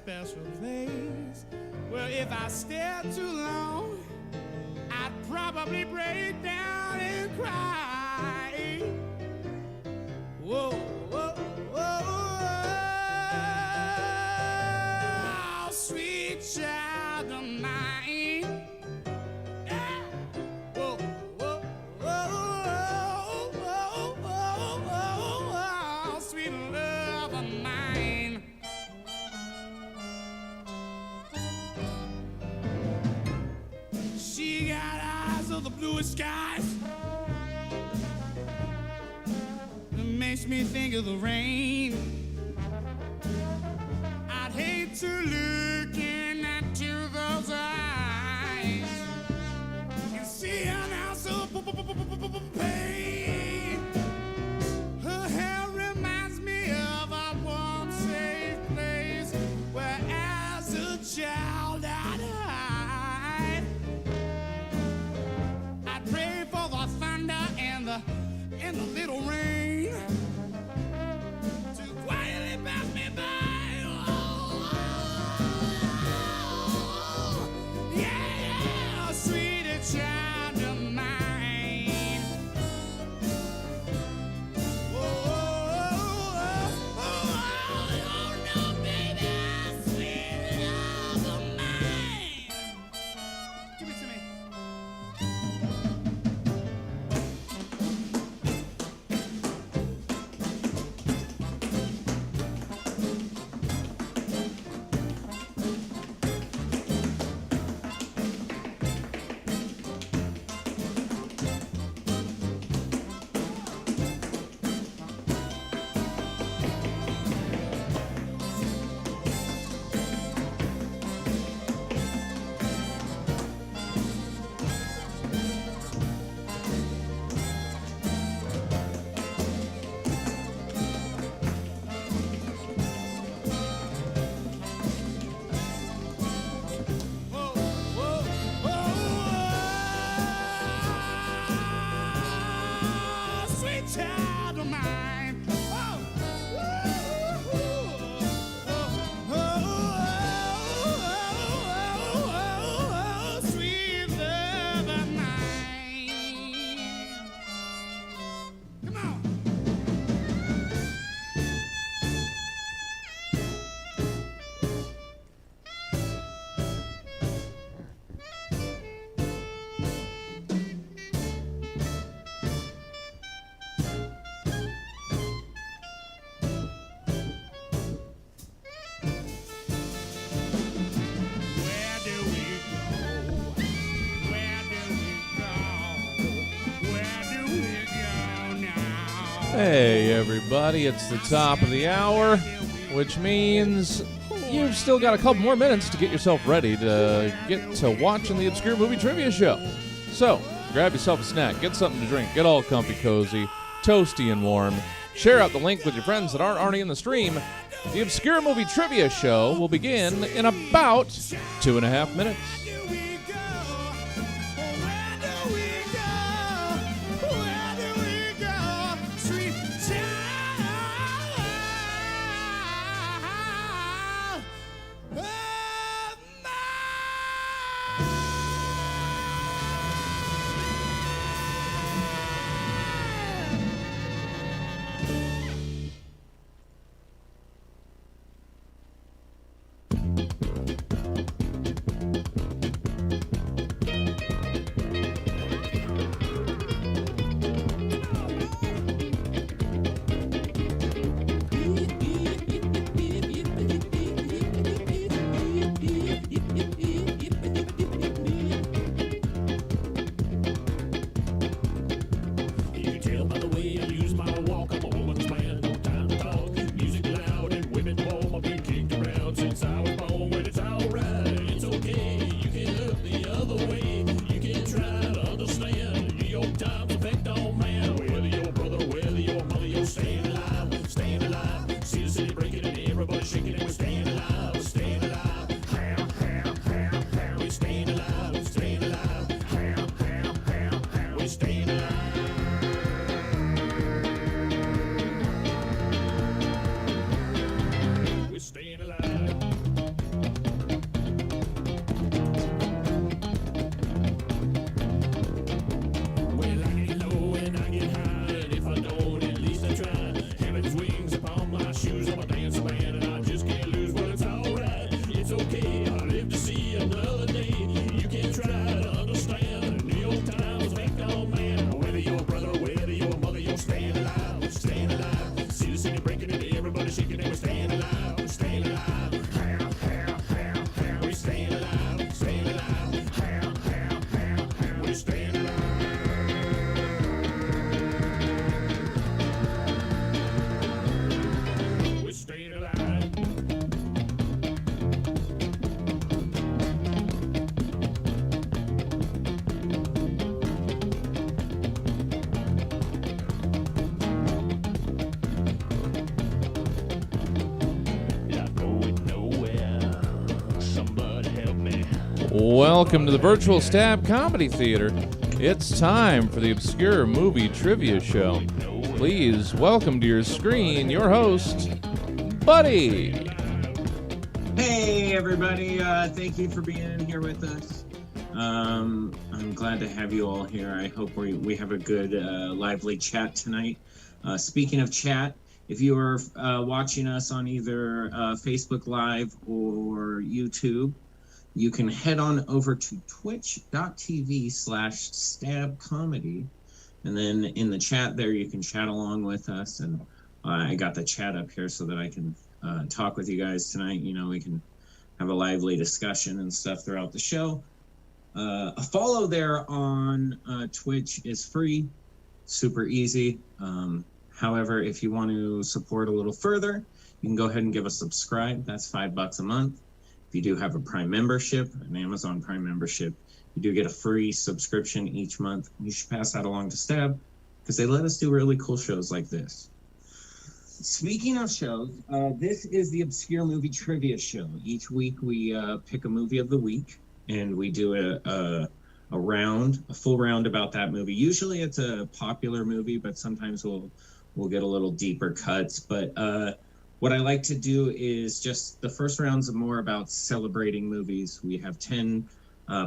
special place. Well, if I stare too long, I'd probably break down and cry. Whoa, whoa, whoa, sweet child of mine. Yeah. Whoa, whoa, whoa, whoa, whoa, whoa, sweet love of mine. She got eyes of the bluest skies. It makes me think of the rain. I'd hate to look into those eyes and see an ounce of pain. Her hair reminds me of a warm, safe place where as a child I'd hide. I'd pray for the thunder and the little rain to quietly pass me by. Oh, yeah, sweet child of mine. Oh, no, baby, sweet love of mine. Give it to me. Whoa, whoa, whoa, sweet child of mine. Oh, sweet love of mine. Come on. Where do we go? Where do we go? Where do we go now? Hey, everybody, it's the top of the hour, which means you've still got a couple more minutes to get yourself ready to get to watching the Obscure Movie Trivia Show. So, grab yourself a snack, get something to drink, get all comfy cozy, toasty and warm. Share out the link with your friends that aren't already in the stream. The Obscure Movie Trivia Show will begin in about 2.5 minutes. Where do we go? Where do we go? Where do we go? Sweet child of mine. alive. See the city breaking into everybody shaking and we're staying alive. We're staying alive. We're staying alive. Staying alive. We're staying alive. We're staying alive. Not going nowhere. Somebody help me. Welcome to the Virtual Stab Comedy Theater. It's time for the Obscure Movie Trivia Show. Please welcome to your screen your host, Buddy. Hey everybody, thank you for being here with us. I'm glad to have you all here. I hope we have a good, lively chat tonight. Speaking of chat, if you are watching us on either Facebook Live or YouTube, you can head on over to twitch.tv/stabcomedy. And then in the chat there, you can chat along with us. And I got the chat up here so that I can talk with you guys tonight. You know, we can have a lively discussion and stuff throughout the show. A follow there on Twitch is free, super easy. However, if you want to support a little further, you can go ahead and give a subscribe. That's $5 a month. If you do have a Prime membership, an Amazon Prime membership, you do get a free subscription each month. You should pass that along to Stab because they let us do really cool shows like this. Speaking of shows, this is the Obscure Movie Trivia Show. Each week we pick a movie of the week and we do a full round about that movie. Usually it's a popular movie, but sometimes we'll get a little deeper cuts. But what I like to do is just the first round's more about celebrating movies. We have 10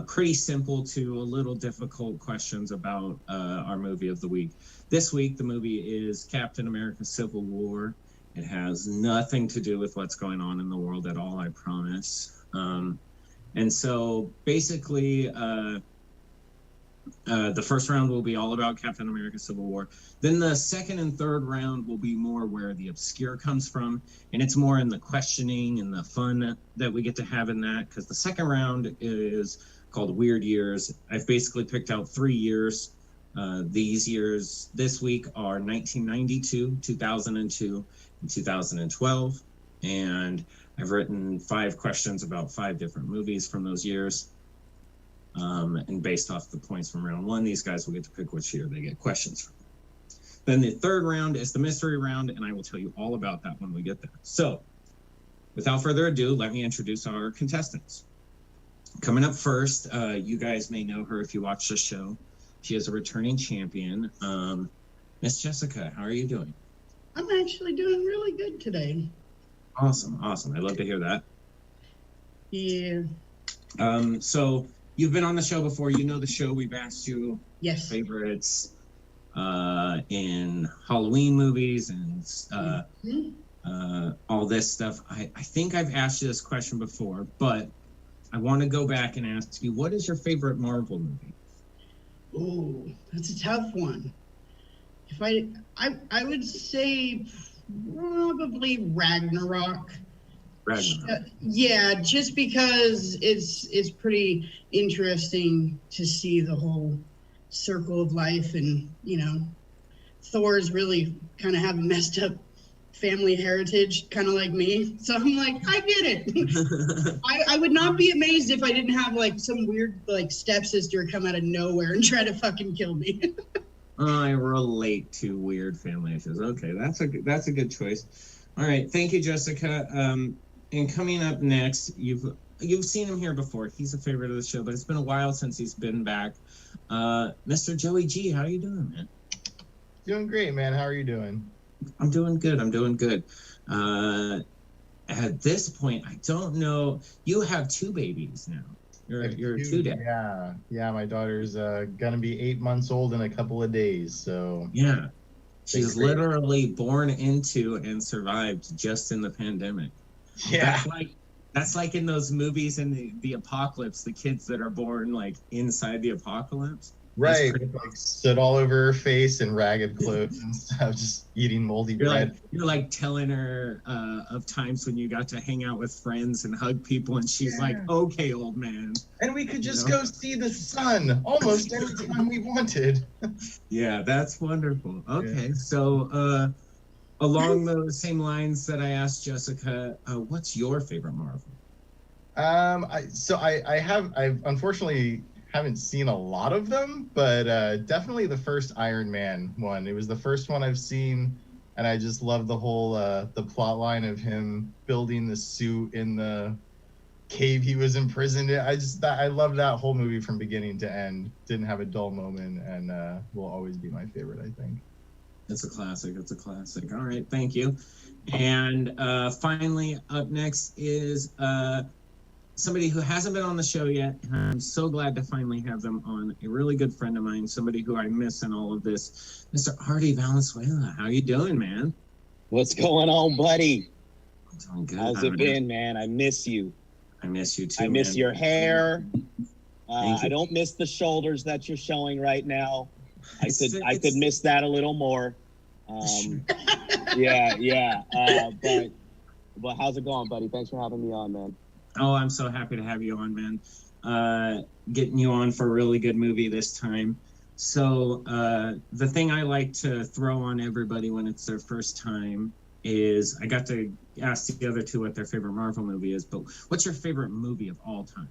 pretty simple to a little difficult questions about our movie of the week. This week, the movie is Captain America: Civil War. It has nothing to do with what's going on in the world at all, I promise. And so basically, the first round will be all about Captain America: Civil War. Then the second and third round will be more where the obscure comes from, and it's more in the questioning and the fun that we get to have in that, because the second round is called Weird Years. I've basically picked out 3 years. These years this week are 1992, 2002, and 2012, and I've written 5 questions about 5 different movies from those years. And based off the points from round 1, these guys will get to pick which year they get questions from. Then the third round is the mystery round, and I will tell you all about that when we get there. So, without further ado, let me introduce our contestants. Coming up first, you guys may know her if you watch the show. She is a returning champion. Miss Jessica, how are you doing? I'm actually doing really good today. Awesome. I love to hear that. Yeah. So, you've been on the show before. You know the show. We've asked you Yes. favorites in Halloween movies and all this stuff. I think I've asked you this question before, but I want to go back and ask you, what is your favorite Marvel movie? Oh, that's a tough one. If I would say probably Ragnarok. Yeah, just because it's pretty interesting to see the whole circle of life, and you know, Thor's really kind of have a messed up family heritage, kind of like me. So I'm like, I get it. I would not be amazed if I didn't have like some weird like stepsister come out of nowhere and try to fucking kill me. I relate to weird family issues. Okay, that's a good choice. All right, thank you, Jessica. And coming up next, you've seen him here before. He's a favorite of the show, but it's been a while since he's been back. Mr. Joey G, how are you doing, man? Doing great, man. How are you doing? I'm doing good. At this point, I don't know. You have 2 babies now. You're a 2-dad. Yeah. My daughter's gonna be 8 months old in a couple of days. So yeah, she's literally born into and survived just in the pandemic. Yeah, that's like in those movies in the apocalypse, the kids that are born like inside the apocalypse. Right, pretty with, like soot all over her face and ragged clothes and stuff, just eating moldy bread. You're like telling her of times when you got to hang out with friends and hug people, and she's like, "Okay, old man." And we could just You know? go see the sun almost every time we wanted. Yeah, that's wonderful. Okay, so along the same lines that I asked Jessica, what's your favorite Marvel? I've unfortunately haven't seen a lot of them, but definitely the first Iron Man one. It was the first one I've seen, and I just love the whole the plot line of him building the suit in the cave he was imprisoned in. I love that whole movie from beginning to end. Didn't have a dull moment, and will always be my favorite, I think. It's a classic. It's a classic. All right, thank you. And finally, up next is somebody who hasn't been on the show yet. And I'm so glad to finally have them on. A really good friend of mine, somebody who I miss in all of this, Mr. Artie Valenzuela. How you doing, man? What's going on, buddy? I'm doing good. How's it been, man? I miss you. I miss you too. I miss man. your hair. Thank you. I don't miss the shoulders that you're showing right now. I could It's- miss that a little more. Yeah. But how's it going, buddy? Thanks for having me on, man. Oh, I'm so happy to have you on, man. Getting you on for a really good movie this time. So the thing I like to throw on everybody when it's their first time is I got to ask the other two what their favorite Marvel movie is, but what's your favorite movie of all time?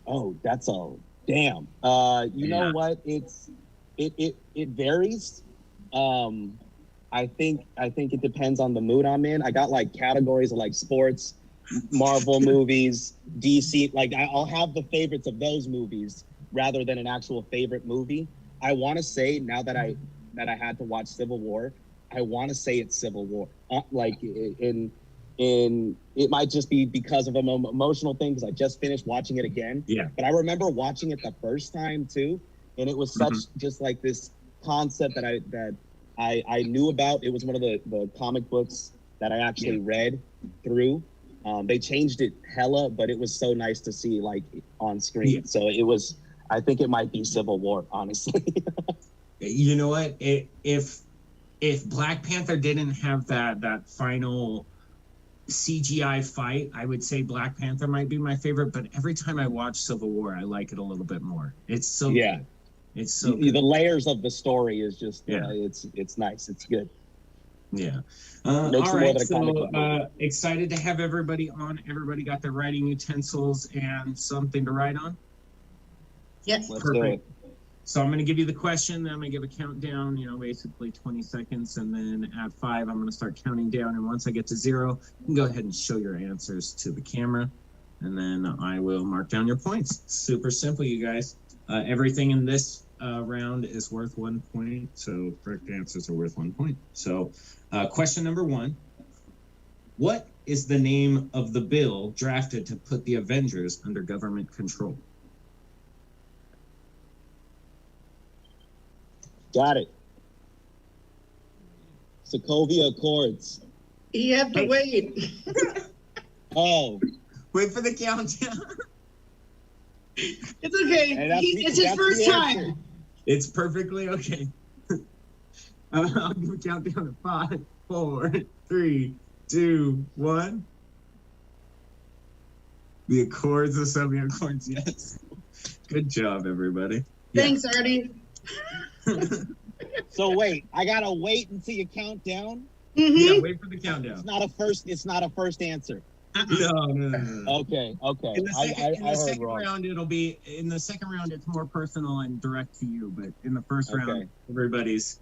Oh, that's a damn. You know what? It varies. I think it depends on the mood I'm in. I got like categories of like sports, Marvel movies, DC. Like I'll have the favorites of those movies rather than an actual favorite movie. I want to say now that I had to watch Civil War, I want to say it's Civil War. Like in it might just be because of an emotional thing because I just finished watching it again. Yeah. But I remember watching it the first time too, and it was such just like this concept that I knew about. It was one of the comic books that I actually read through. They changed it hella, but it was so nice to see like on screen. Yeah. So it was. I think it might be Civil War, honestly. You know what? If Black Panther didn't have that final CGI fight, I would say Black Panther might be my favorite. But every time I watch Civil War, I like it a little bit more. It's so Yeah. good. It's so The good. layers of the story is just Yeah. it's nice. It's good. Yeah. Makes All it more right. than a comic book movie. Excited to have everybody on. Everybody got their writing utensils and something to write on. Yes. Let's do it. So I'm going to give you the question. Then I'm going to give a countdown, basically 20 seconds. And then at 5, I'm going to start counting down. And once I get to 0, you can go ahead and show your answers to the camera. And then I will mark down your points. Super simple, you guys. Everything in this round is worth 1 point. So correct answers are worth 1 point. So question number 1. What is the name of the bill drafted to put the Avengers under government control? Got it. Sokovia Accords. You have to wait. Oh, Wait for the countdown. It's okay. Hey, that's It's his the first answer. time. It's perfectly okay. I'll give a countdown at 5, 4, 3, 2, 1. The Accords, the Soviet Accords, yes. Good job, everybody. Yeah. Thanks, Artie. so wait, I gotta wait until you count down. Yeah, wait for the countdown. It's not a first answer. No. Okay. In the second, I heard second wrong. round, in the second round, it's more personal and direct to you. But in the first round, everybody's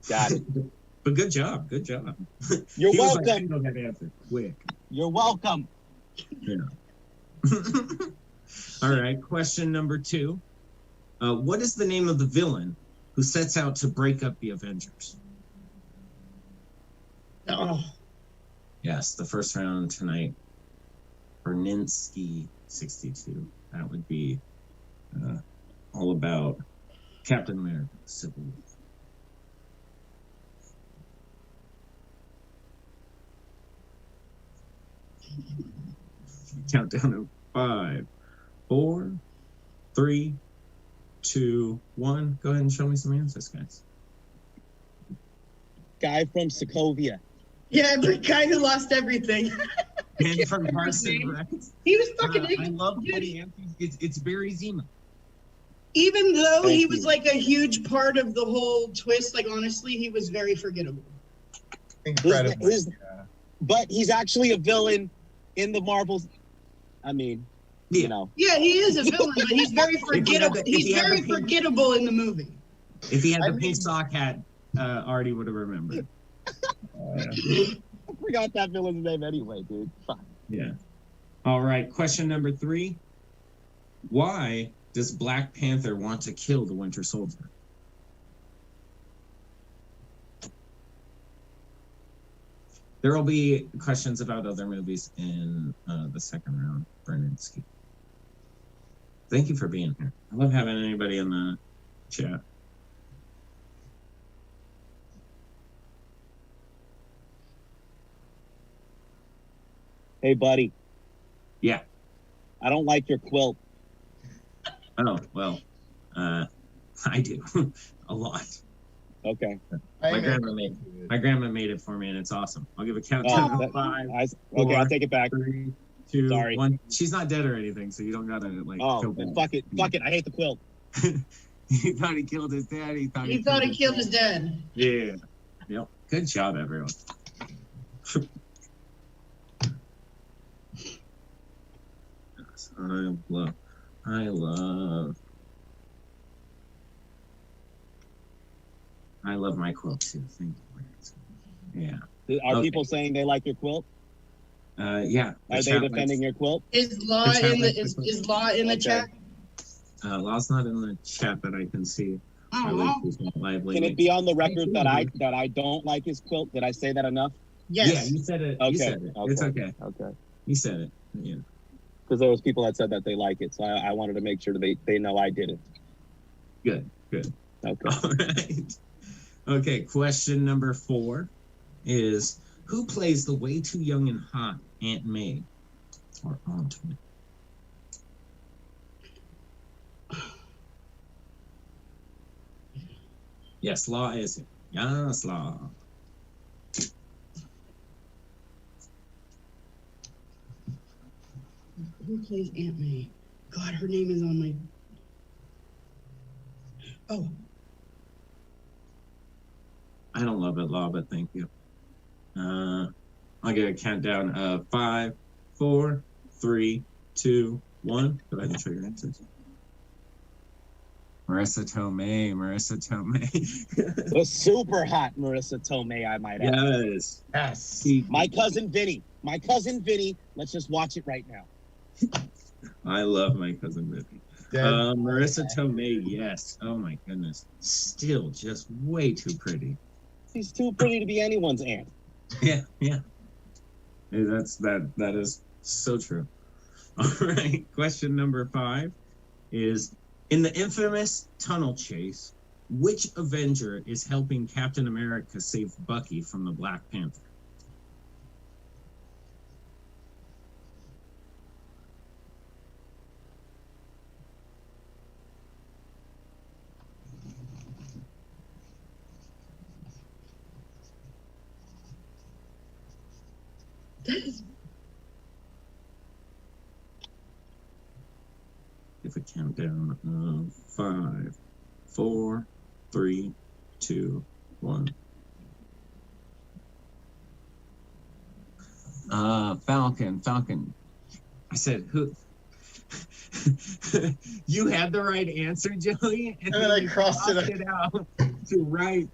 Got it. But good job. Good job. You're He was like, welcome. I know that answer. Quick. You're welcome. Yeah. All right. Question number 2. What is the name of the villain who sets out to break up the Avengers? Oh, Yes, the first round tonight. Berninsky 62. That would be all about Captain America Civil War. Countdown of 5, 4, 3, 2, 1. Go ahead and show me some answers, guys. Guy from Sokovia. Yeah, the guy who lost everything. Ben from remember his Carson, name. right? He was fucking I love dude, what he answers. It's Barry Zima. even though Thank he was you. like a huge part of the whole twist, like honestly, he was very forgettable. Incredible. His- But he's actually a villain in the Marvels. I mean, Yeah. you know. Yeah, he is a villain, but he's very he had forgettable. the- if He's he had very the pink- forgettable in the movie. If he had I the mean- pink sock hat, Artie would have remembered. I forgot that villain's name anyway, dude. Fuck. Yeah. All right. Question number 3. Why does Black Panther want to kill the Winter Soldier? There will be questions about other movies in the second round, Berninsky. Thank you for being here. I love having anybody in the chat. Hey, buddy. Yeah. I don't like your quilt. Oh, well, I do a lot. Okay. My grandma made it for me, and it's awesome. I'll give a countdown Oh, of 5, Okay, I'll take it back. 3, 2, Sorry. 1. She's not dead or anything, so you don't gotta like. Oh, feel bad. fuck it. Fuck it. I hate the quilt. He thought he killed his dad. He thought He killed his dad. Yeah. Yep. Good job, everyone. Yes, I love my quilt too. Thank you. Yeah. Are Okay. people saying they like your quilt? Yeah. Are they defending your quilt? Is Law The chat in the likes is Law in the Okay. chat? Law's not in the chat that I can see. Oh, Or, well, like, he's not lively. Can it be on the record that I don't like his quilt? Did I say that enough? Yeah, yes. you said it. Okay. You said it. It's okay. Okay. You said it. Yeah. Because there was people that said that they like it, so I wanted to make sure that they know I did it. Good. Good. Okay. All right. Okay. Question number 4 is who plays the way too young and hot Aunt May or Aunt May? Yes, Law is it. Yes, Law. Who plays Aunt May? God, her name is on my. Oh, I don't love it, Law, but thank you. I'll get a countdown of 5, 4, 3, 2, 1. Go ahead and show your answers. Marissa Tomei. The super hot Marissa Tomei, I might add. Yes. Yes. My cousin Vinny. Let's just watch it right now. I love my cousin Vicky. Dead. Marissa Tomei, yes. Oh my goodness. Still just way too pretty. She's too pretty to be anyone's aunt. Yeah. Hey, that is so true. All right. Question number 5 is in the infamous tunnel chase, which Avenger is helping Captain America save Bucky from the Black Panther? that is. Give a countdown of 5, 4, 3, 2, 1. Falcon. I said who? You had the right answer, Joey, And then I you crossed it out to write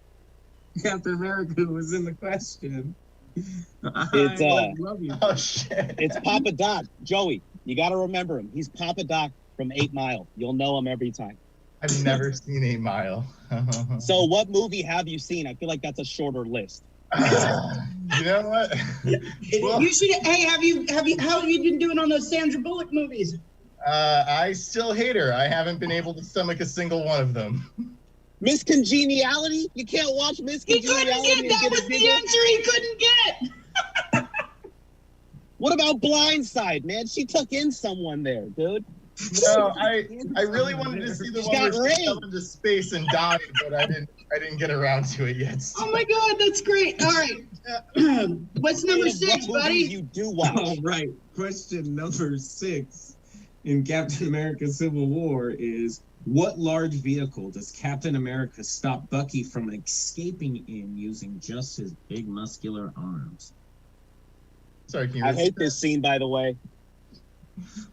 Captain America who was in the question. It's, I love you. Oh shit. It's Papa Doc. Joey, you got to remember him. He's Papa Doc from 8 Mile. You'll know him every time. I've never seen 8 Mile. So what movie have you seen? I feel like that's a shorter list. You know what? Well, You should. Hey, how have you been doing on those Sandra Bullock movies? I still hate her. I haven't been able to stomach a single one of them. Miss Congeniality? You can't watch Miss He couldn't Congeniality get. That was the answer he couldn't get. What about Blindside, man? She took in someone there, dude. No, I really wanted to see the one got where she fell raped. into space and died, but I didn't get around to it yet. Oh my God, that's great. All right. What's number What 6, movies buddy? You do watch. All right. Question number 6 in Captain America Civil War is, what large vehicle does Captain America stop Bucky from escaping in using just his big muscular arms? Sorry, can you I repeat hate that? this scene, by the way.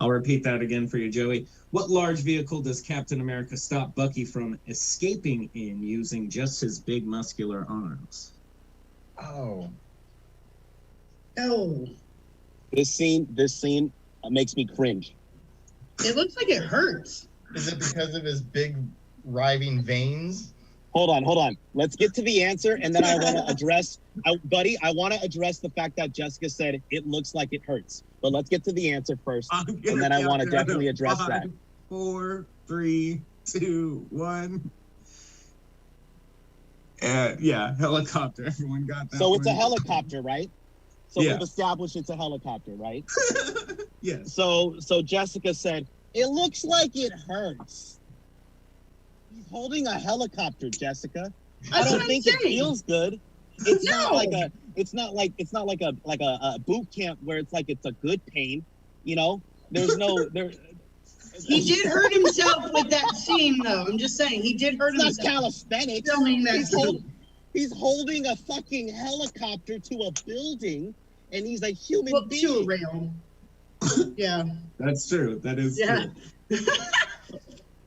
I'll repeat that again for you, Joey. What large vehicle does Captain America stop Bucky from escaping in using just his big muscular arms? Oh, Oh, This scene makes me cringe. it looks like it hurts. is it because of his big writhing veins? Hold on. Let's get to the answer, and then I want to address, buddy. I want to address the fact that Jessica said it looks like it hurts. But let's get to the answer first, and then I want to definitely address that. 5, 4, 3, 2, 1. Yeah, helicopter. Everyone got that. So it's a one. helicopter, right? So Yeah. we've established it's a helicopter, right? Yes. So Jessica said it looks like it hurts. He's holding a helicopter, Jessica. I That's don't what I'm think it saying. feels good. It's not No. like a. It's not like a boot camp where it's like it's a good pain. You know, there's no there. He did hurt himself with that scene, though. I'm just saying, he did hurt It's not himself calisthenics. filming that scene. He's holding a fucking helicopter to a building, and he's a human Well, being. to a rail. Yeah. That's true. That is Yeah. true.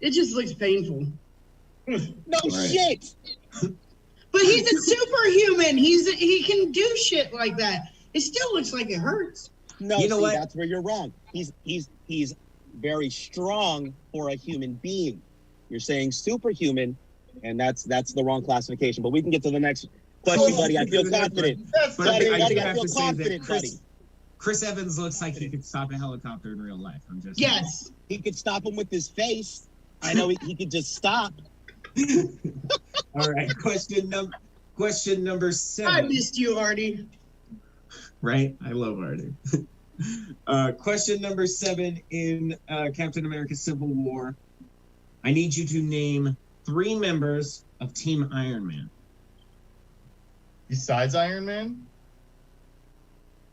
It just looks painful. No Right. shit. But he's a superhuman. He can do shit like that. It still looks like it hurts. No, You know see, what? that's where you're wrong. He's very strong for a human being. You're saying superhuman, and that's the wrong classification. But we can get to the next question, buddy. I feel confident. That's But Buddy, I buddy, do I have feel to say that confident, buddy. Chris Evans looks like he could stop a helicopter in real life. I'm just Yes. He could stop him with his face. I know he could just stop. All right. Question number I 7. missed you, Artie. Right? I love Artie. Question number 7 in Captain America Civil War. I need you to name 3 members of Team Iron Man. Besides Iron Man?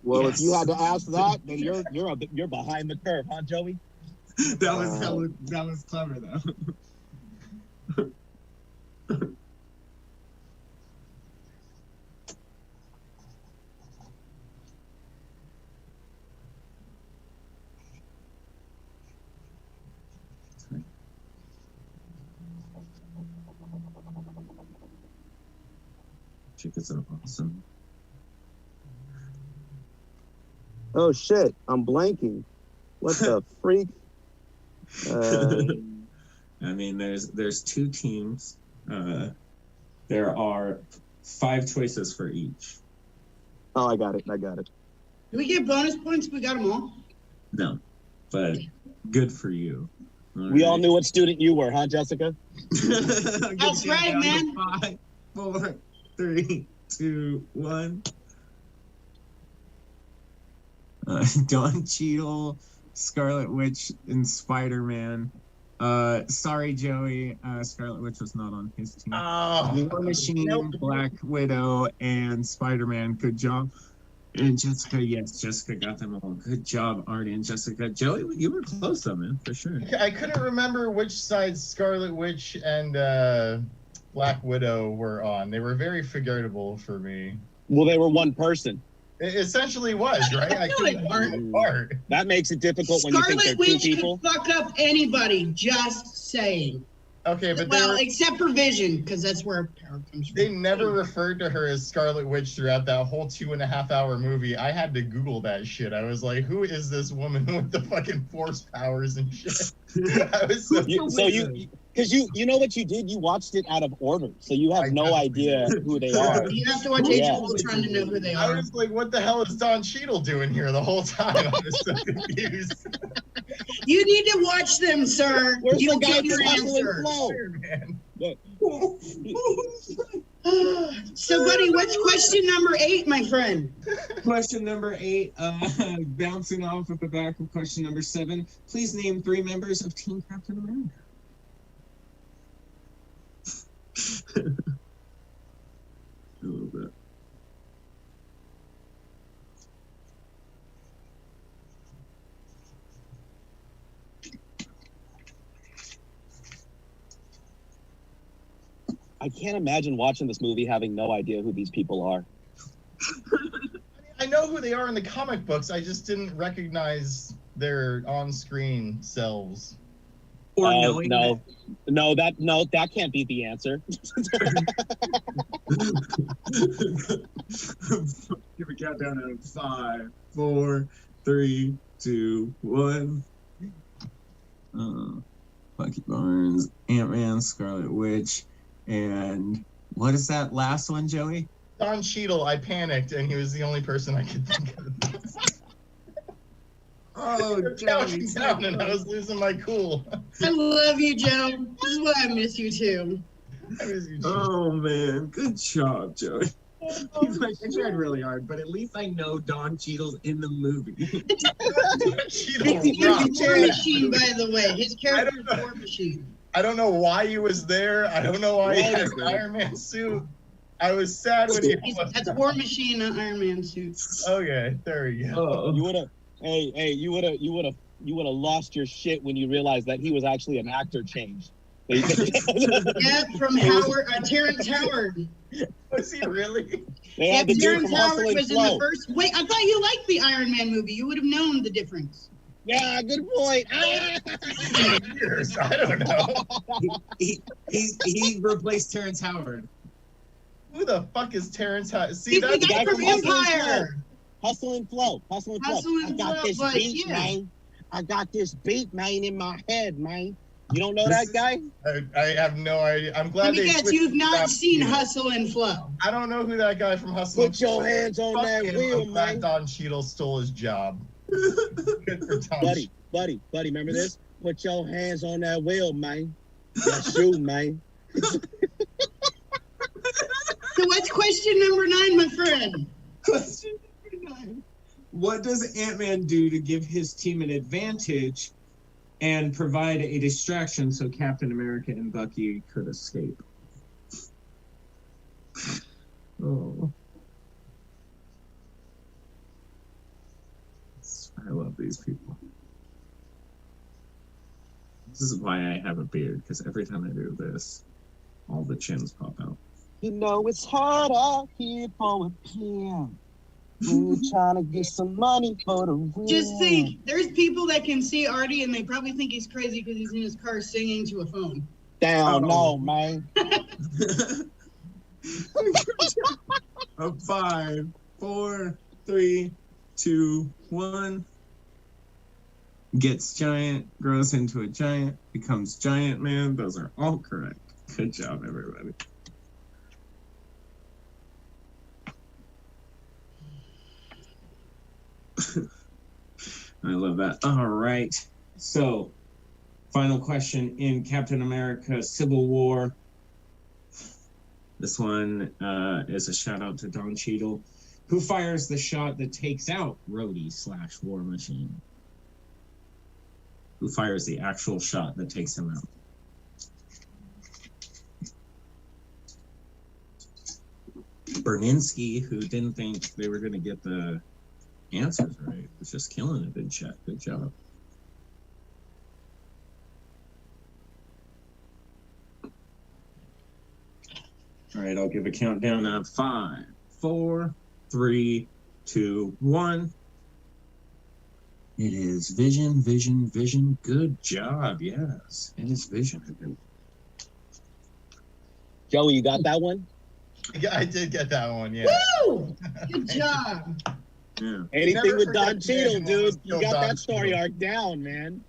Well, Yes. if you had to ask that, then you're behind the curve, huh, Joey? That was clever though. Chickens are awesome. Oh shit, I'm blanking. What the freak? I mean, there's 2 teams. There are 5 choices for each. Oh, I got it. Do we get bonus points if we got them all? No, but good for you. We all knew what student you were, huh, Jessica? That's right, man. 5, 4, 3, 2, 1. Don Cheadle, Scarlet Witch, and Spider-Man. Sorry, Joey. Scarlet Witch was not on his team. Oh, War Machine, Nope. Black Widow, and Spider-Man. Good job. And Jessica, yes, Jessica got them all. Good job, Artie and Jessica. Joey, you were close though, man, for sure. I couldn't remember which side Scarlet Witch and Black Widow were on. They were very forgettable for me. Well, they were one person. It essentially was, right? I couldn't Scarlet tell them apart. That makes it difficult when you think Scarlet they're two Witch people. could fuck up anybody, just saying. Okay, but Well, except for Vision, because that's where her power comes from. they never referred to her as Scarlet Witch throughout that whole 2.5-hour movie. I had to Google that shit. I was like, who is this woman with the fucking force powers and shit? I was so Because you know what you did? You watched it out of order, so you have I no definitely idea who they are. You have to watch Age Yeah. of Ultron to know who they I are. was like, what the hell is Don Cheadle doing here the whole time? I was so confused. You need to watch them, sir. Where's You'll the guy get your from Hustle and answer. Flow? Man. So, buddy, what's question number 8, my friend? Question number 8, bouncing off of the back of question number 7. Please name 3 members of Team Captain America. A little bit. I can't imagine watching this movie having no idea who these people are. I know who they are in the comic books. I just didn't recognize their on-screen selves. Or knowing no, that can't be the answer. Give a countdown of 5, 4, 3, 2, 1. Bucky Barnes, Ant-Man, Scarlet Witch, and what is that last one, Joey? Don Cheadle, I panicked, and he was the only person I could think of. Oh, Counting down, and I was losing my cool. I love you, Joe. This is why I miss you, too. I miss you, too. Oh man, good job, Joey. He's like, I tried really hard, but at least I know Don Cheadle's in the movie. Cheadle He's rocked. War Machine, by the way. His character is War Machine. I don't know why he was there. I don't know why he had an Right. Iron Man suit. I was sad when he was. That's War Machine, not Iron Man suit. Okay, there we go. Oh, You would have, you would have lost your shit when you realized that he was actually an actor change. Yeah, from Howard, Terrence Howard. Was he really? They Yeah, had the dude Terrence from Hustle Howard and was in the Flow. first. Wait, I thought you liked the Iron Man movie. You would have known the difference. Yeah, good point. Ah! Years, I don't know. he replaced Terrence Howard. Who the fuck is Terrence Howard? See, He's the that's guy from Hustle and Empire. Hustle and Flow. Hustle and Flow. Hustle I and got Flow, this but beat, yeah. man. I got this beat, man, in my head, man. You don't know that guy? I have no idea. I'm Let glad me they. guess, switched you've it not up. seen Hustle and Flow. I don't know who that guy from Hustle. Put your hands on Fuck that him, wheel, I'm glad man. Don Cheadle stole his job. Good for Don. Buddy, remember this? Put your hands on that wheel, man. That's you, man. So what's question number 9, my friend? Question number 9. What does Ant-Man do to give his team an advantage and provide a distraction so Captain America and Bucky could escape? Oh. I love these people. This is why I have a beard, because every time I do this, all the chins pop out. You know it's hard out here for a PM. We're trying to get some money for the win. Just think, there's people that can see Artie and they probably think he's crazy because he's in his car singing to a phone. Down, Oh. no, man. A 5, 4, 3, 2, 1. Gets giant, grows into a giant, becomes Giant Man. Those are all correct. Good job, everybody. I love that. All right. So, final question in Captain America Civil War. This one is a shout out to Don Cheadle. Who fires the shot that takes out Rhodey/War Machine? Who fires the actual shot that takes him out? Berninski, who didn't think they were going to get the answers right, was just killing it in chat. Good job. All right, I'll give a countdown of 5, 4, 3, 2, 1. It is Vision, Vision, Vision. Good job. Yes, it is Vision. Joey, you got that one? Yeah, I did get that one. Yeah. Woo! Good job. Yeah. Anything Never with forget Don Cheadle, Vision dude. almost You killed got Don that story Cheadle. arc down, man.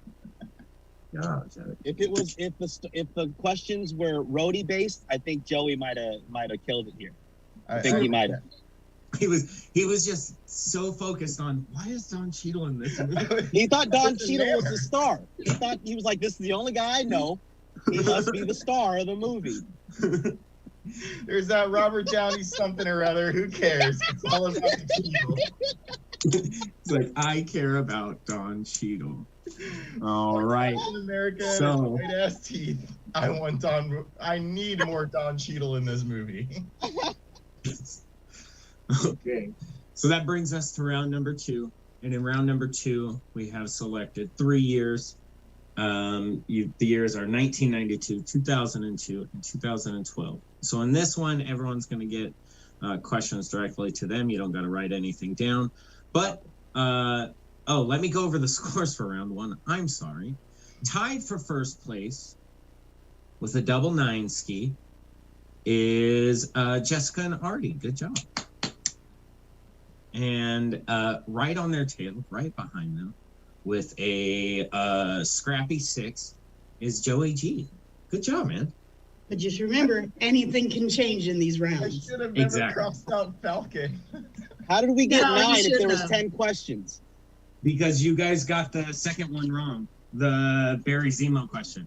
Yeah, If the questions were Rhodey based, I think Joey might have killed it here. I think he might have. he was just so focused on why is Don Cheadle in this movie? He thought Don This is Cheadle was Hammer. the star. He was like, this is the only guy I know. He must be the star of the movie. There's that Robert Downey something or other. Who cares? It's all about the Cheadle. It's like, I care about Don Cheadle. All right. Captain America and So- his white ass teeth. I need more Don Cheadle in this movie. Okay. So that brings us to round number 2. And in round number 2, we have selected 3 years. The years are 1992, 2002, and 2012. So in this one, everyone's going to get questions directly to them. You don't got to write anything down. But, let me go over the scores for round 1. I'm sorry. Tied for first place with a double 9 ski is Jessica and Artie. Good job. And right on their tail, right behind them, with a scrappy 6 is Joey G. Good job, man. But just remember, anything can change in these I rounds. should have never Exactly. crossed out Falcon. How did we get No, you 9 if there shouldn't was have. 10 questions? Because you guys got the second one wrong. The Barry Zemo question.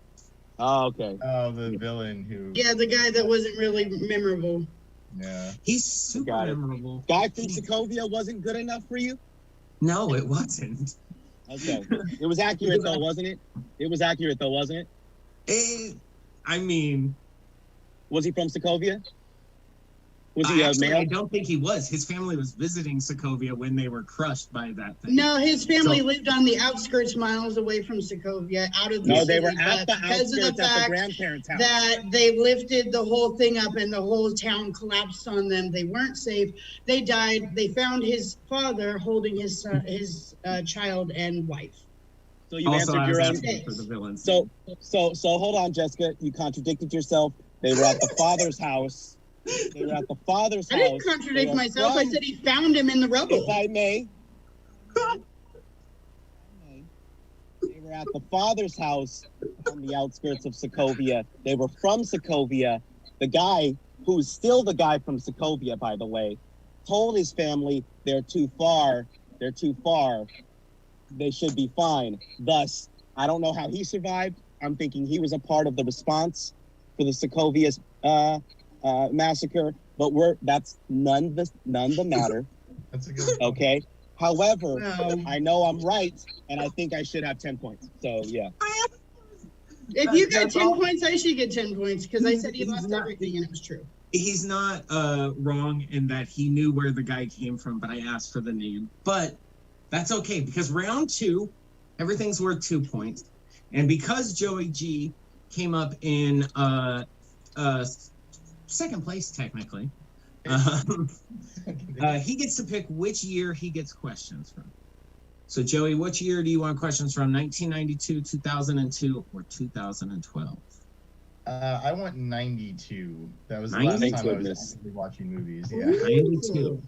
Oh, okay. Oh, the villain who. Yeah, the guy that wasn't really memorable. Yeah. He's super Got it. memorable. Guy from Sokovia wasn't good enough for you? No, it wasn't. Okay. It was accurate though, wasn't it? It was accurate though, wasn't it? I mean, Was he from Sokovia? Was he a actually, I male? don't think he was. His family was visiting Sokovia when they were crushed by that thing. No, his family So- lived on the outskirts, miles away from Sokovia, out of the No, they city, were at but the because of outskirts the at the fact grandparents' house. that they lifted the whole thing up and the whole town collapsed on them. They weren't safe. They died. They found his father holding his child and wife. So you Also, I answered was your own. asking for the villains. So hold on, Jessica. You contradicted yourself. They were at the father's house. They were at the father's I house. didn't contradict They were myself. I from- said he found him in the rubble. If I may. They were at the father's house on the outskirts of Sokovia. They were from Sokovia. The guy, who's still the guy from Sokovia, by the way, told his family they're too far. They're too far. They should be fine. Thus, I don't know how he survived. I'm thinking he was a part of the response for the Sokovia massacre. But that's none the matter. That's a good. Okay. However, No. I know I'm right, and I think I should have 10 points. So yeah. If you got That's 10 all- points, I should get 10 points because I said he He's lost not- everything and it was true. He's not wrong in that he knew where the guy came from, but I asked for the name. But that's okay because round 2, everything's worth 2 points. And because Joey G came up in second place, technically, he gets to pick which year he gets questions from. So, Joey, which year do you want questions from? 1992, 2002, or 2012? I want 92. That was the last Thank time I was goodness. actually watching movies. Yeah. 92.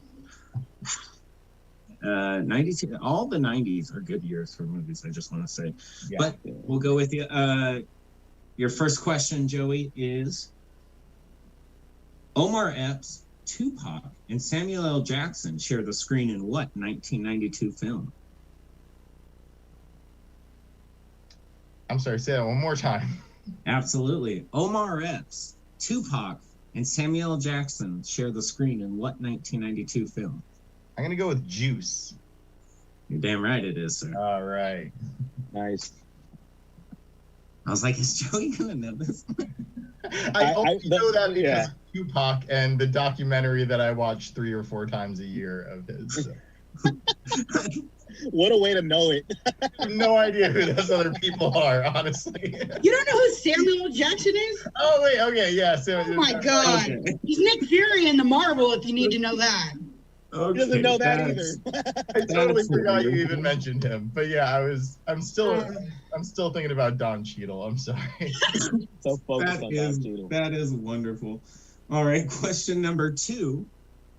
92. All the 90s are good years for movies, I just want to say. Yeah. But we'll go with you. Your first question, Joey, is Omar Epps, Tupac, and Samuel L. Jackson share the screen in what 1992 film? I'm sorry, say that one more time. Absolutely. Omar Epps, Tupac, and Samuel L. Jackson share the screen in what 1992 film? I'm gonna go with Juice. You're damn right it is, sir. All right. Nice. I was like, is Joey gonna know this? I only know that because yeah. of Tupac and the documentary that I watch 3 or 4 times a year of his. So. What a way to know it. I have no idea who those other people are, honestly. You don't know who Samuel L. Jackson is? Oh wait, okay, yeah. So, Oh my God. Okay. He's Nick Fury in the Marvel if you need to know that. He doesn't know that that's- either. I totally That's forgot you weird. even mentioned him. But yeah, I'm still thinking about Don Cheadle. I'm sorry. So focused That on is, that, Cheadle. that is wonderful. All right, question number 2,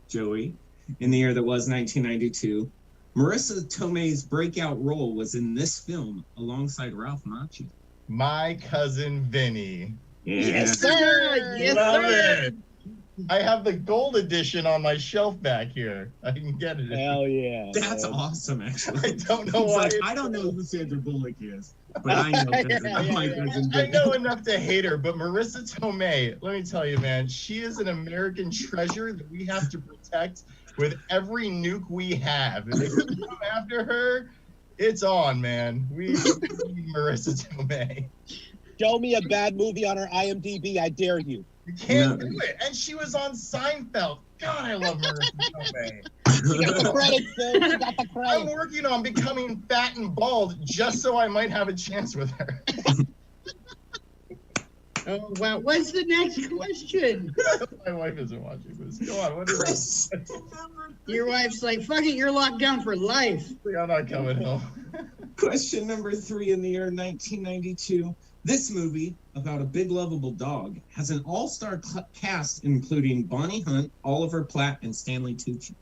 Joey. In the year that was 1992, Marissa Tomei's breakout role was in this film alongside Ralph Macchio. My cousin Vinny. Yeah. Yes, sir. Yes, Love sir. it. I have the gold edition on my shelf back here. I can get it. Hell yeah. That's man. awesome, actually. I don't know It's why. like, I don't know who Sandra Bullock is. but I know my cousin I did. know enough to hate her, but Marissa Tomei, let me tell you, man, she is an American treasure that we have to protect with every nuke we have. And if you come after her, it's on, man. We need Marissa Tomei. Show me a bad movie on her IMDb, I dare you. You can't No. do it. And she was on Seinfeld. God, I love Marissa Tomei. You got the credit, Phil. You got the I'm credit. working on becoming fat and bald just so I might have a chance with her. Oh wow! What's the next question? My wife isn't watching this. Go on, what is it? Your wife's like, "Fuck it, you're locked down for life." I'm not coming home. Question number 3 in the year 1992. This movie, about a big lovable dog, has an all-star cast including Bonnie Hunt, Oliver Platt, and Stanley Tucci.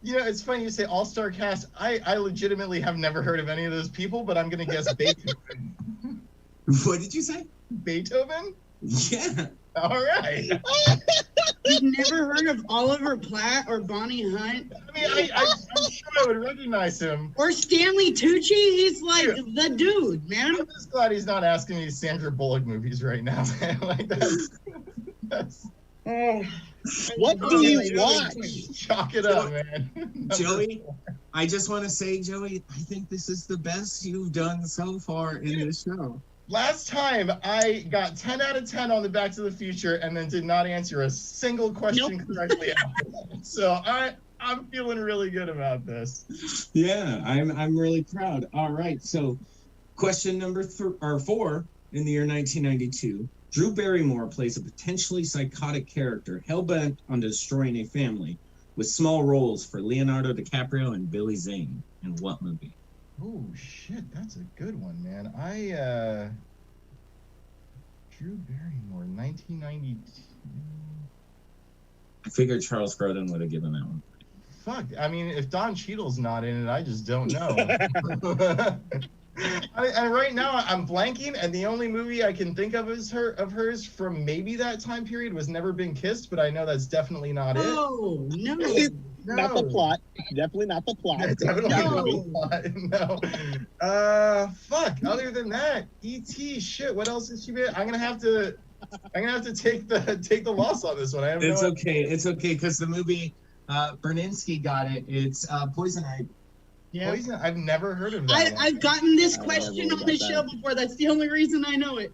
You know, it's funny you say all-star cast. I legitimately have never heard of any of those people, but I'm going to guess Beethoven. What did you say? Beethoven? Yeah. All right. You've never heard of Oliver Platt or Bonnie Hunt I mean, I'm sure I would recognize him. or Stanley Tucci? He's like the dude, man. I'm just glad he's not asking me Sandra Bullock movies right now, man. Like, that's Oh, What do you watch? chalk it up, man. Joey, I just want to say, Joey, I think this is the best you've done so far in this show. Last time I got 10 out of 10 on the Back to the Future and then did not answer a single question correctly after that. So I'm feeling really good about this. Yeah, I'm really proud. All right, so question number 4 in the year 1992. Drew Barrymore plays a potentially psychotic character hell-bent on destroying a family with small roles for Leonardo DiCaprio and Billy Zane. In what movie? Oh shit, that's a good one, man. Drew Barrymore, 1992. I figured Charles Grodin would have given that one. Fuck, I mean, if Don Cheadle's not in it, I just don't know. And right now I'm blanking, and the only movie I can think of of hers from maybe that time period was Never Been Kissed, but I know that's definitely not it. oh no! Not the plot. Definitely not the plot. Definitely No. not. No. Fuck. Other than that, E.T. Shit. What else has she been? I'm gonna have to take the loss on this one. I have It's no okay. It's okay because the movie Berninski got it. It's Poison Ivy. Yeah. Poison. I've never heard of that. one. I've gotten this I question never on the got show before. That's the only reason I know it.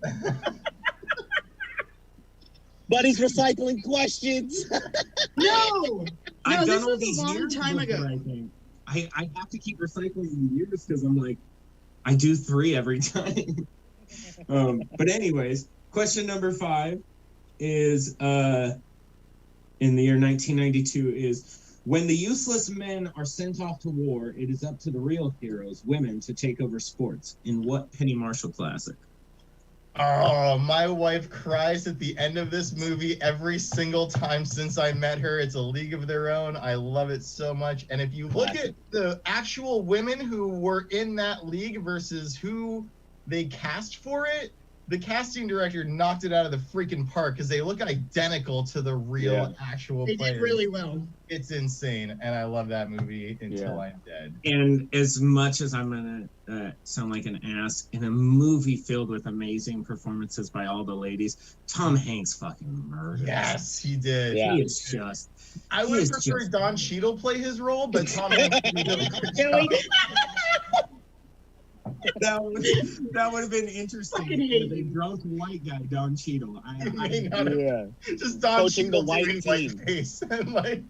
But he's recycling questions. No, I've this done all was these a long years time before, ago. I think. I have to keep recycling the years because I'm like, I do 3 every time. But anyways, question number 5 is in the year 1992 is when the useless men are sent off to war, it is up to the real heroes, women, to take over sports. In what Penny Marshall classic? Oh, my wife cries at the end of this movie every single time since I met her. It's A League of Their Own. I love it so much. And if you look at the actual women who were in that league versus who they cast for it, the casting director knocked it out of the freaking park because they look identical to the real actual They players. did really well. It's insane, and I love that movie until Yeah. I'm dead. And as much as I'm going to sound like an ass, in a movie filled with amazing performances by all the ladies, Tom Hanks fucking murders. Yes, he did. Yeah. He is just... I He would is prefer just- Don Cheadle play his role, but Tom Hanks did a good job. That would have been interesting. Fucking hate The you. drunk white guy, Don Cheadle. Yeah. Just Don Coaching the Cheadle white doing team. whiteface. And like,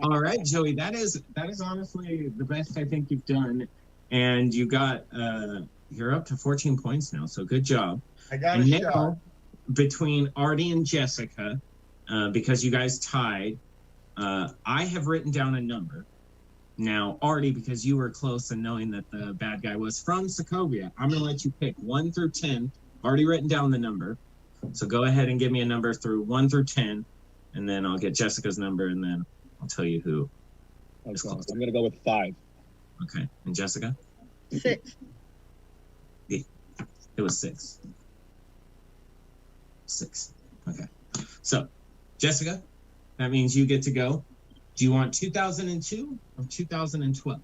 All right, Joey, that is honestly the best I think you've done, and you got you're up to 14 points now. So good job. I got And a shot. now between Artie and Jessica, because you guys tied, I have written down a number. Now, Artie, because you were close and knowing that the bad guy was from Sokovia, I'm going to let you pick 1 through 10. Already written down the number. So go ahead and give me a number through 1 through 10, and then I'll get Jessica's number, and then I'll tell you who. Okay. I'm gonna go with 5. Okay. And Jessica? 6. It was 6. 6. Okay. So, Jessica, that means you get to go. Do you want 2002 or 2012?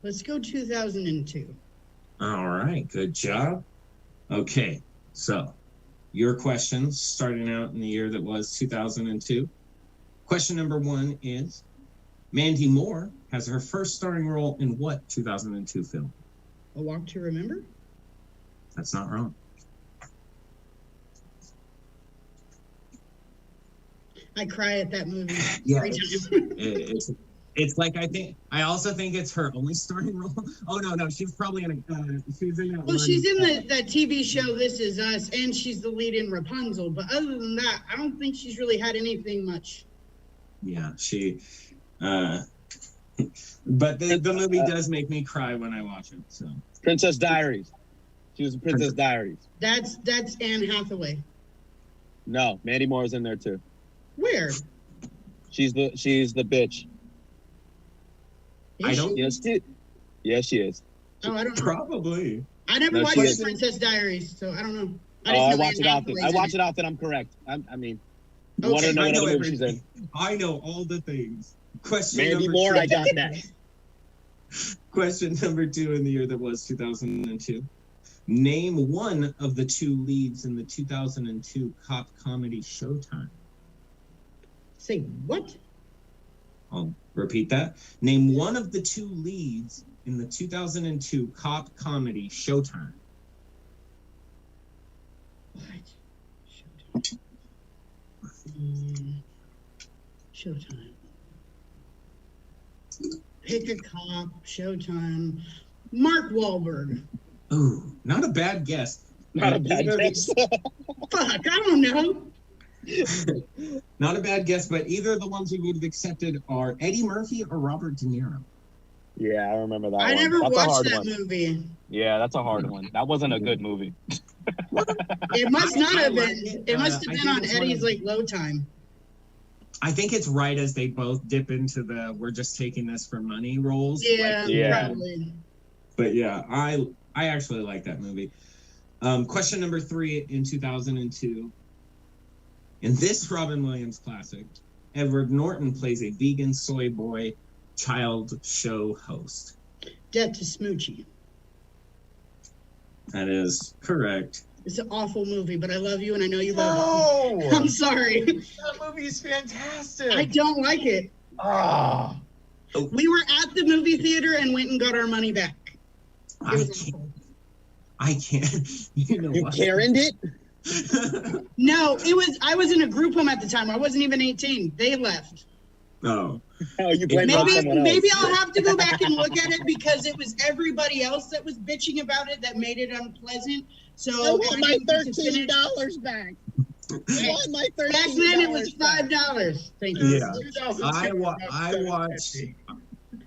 Let's go 2002. All right, good job. Okay, so your questions starting out in the year that was 2002. Question number 1 is, Mandy Moore has her first starring role in what 2002 film? A Walk to Remember? That's not wrong. I cry at that movie Yeah, every time. it's like I also think it's her only starring role. Oh no, she's probably in she's in that Well, one. she's in that TV show This Is Us, and she's the lead in Rapunzel. But other than that, I don't think she's really had anything much. Yeah, she. But the movie does make me cry when I watch it. So Princess Diaries. She was in Princess Diaries. That's Anne Hathaway. No, Mandy Moore is in there too. Where? She's the bitch. I don't. Yes, she is. Oh, I don't know. Probably. I never No, watched she the is. Princess Diaries, so I don't know. I know watch Anne it often. Hathaway's I in watch it. it often. I'm correct. I mean, you Okay. want to know I what know other movie she's in? everything. I know all the things. Question Mandy number Moore, 2. I got that. Question number 2 in the year that was 2002. Name one of the 2 leads in the 2002 cop comedy Showtime. Say what? I'll repeat that. Name one of the 2 leads in the 2002 cop comedy Showtime. What? Showtime. Pick a cop. Showtime. Mark Wahlberg. Ooh, not a bad guess. Not a bad guess. Fuck, I don't know. Not a bad guess, but either of the ones you would have accepted are Eddie Murphy or Robert De Niro. Yeah, I remember that I one. never That's a watched hard that one. movie. Yeah, that's a hard one. That wasn't a good movie. It must not I have like been. it. It must I have think been on it's one Eddie's of- like low time. I think it's right as they both dip into the "we're just taking this for money" roles. Yeah, Yeah. probably. But yeah, I actually like that movie. Question number 3 in 2002. In this Robin Williams classic, Edward Norton plays a vegan soy boy child show host. Death to Smoochie. That is correct. It's an awful movie, but I love you and I know you love No, it. I'm sorry. that movie's fantastic. I don't like it. Ah, We were at the movie theater and went and got our money back. It I was can't. awful. I can't. You know You what? Karen'd it? No, I was in a group home at the time. I wasn't even 18. They left. Oh, Oh, you blamed it on Maybe someone else. maybe I'll have to go back and look at it because it was everybody else that was bitching about it that made it unpleasant. So I want my didn't get to finish- $13 back. I want my $13 Back then it was back. $5. Thank you. Yeah. 2002 I was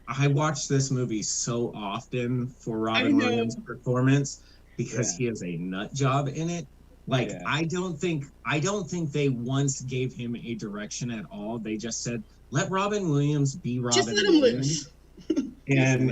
I watched this movie so often for I Robin know. Williams' performance because Yeah. he has a nut job in it. Like Yeah. I don't think they once gave him a direction at all. They just said, "Let Robin Williams be Robin Just let him Williams." loose. And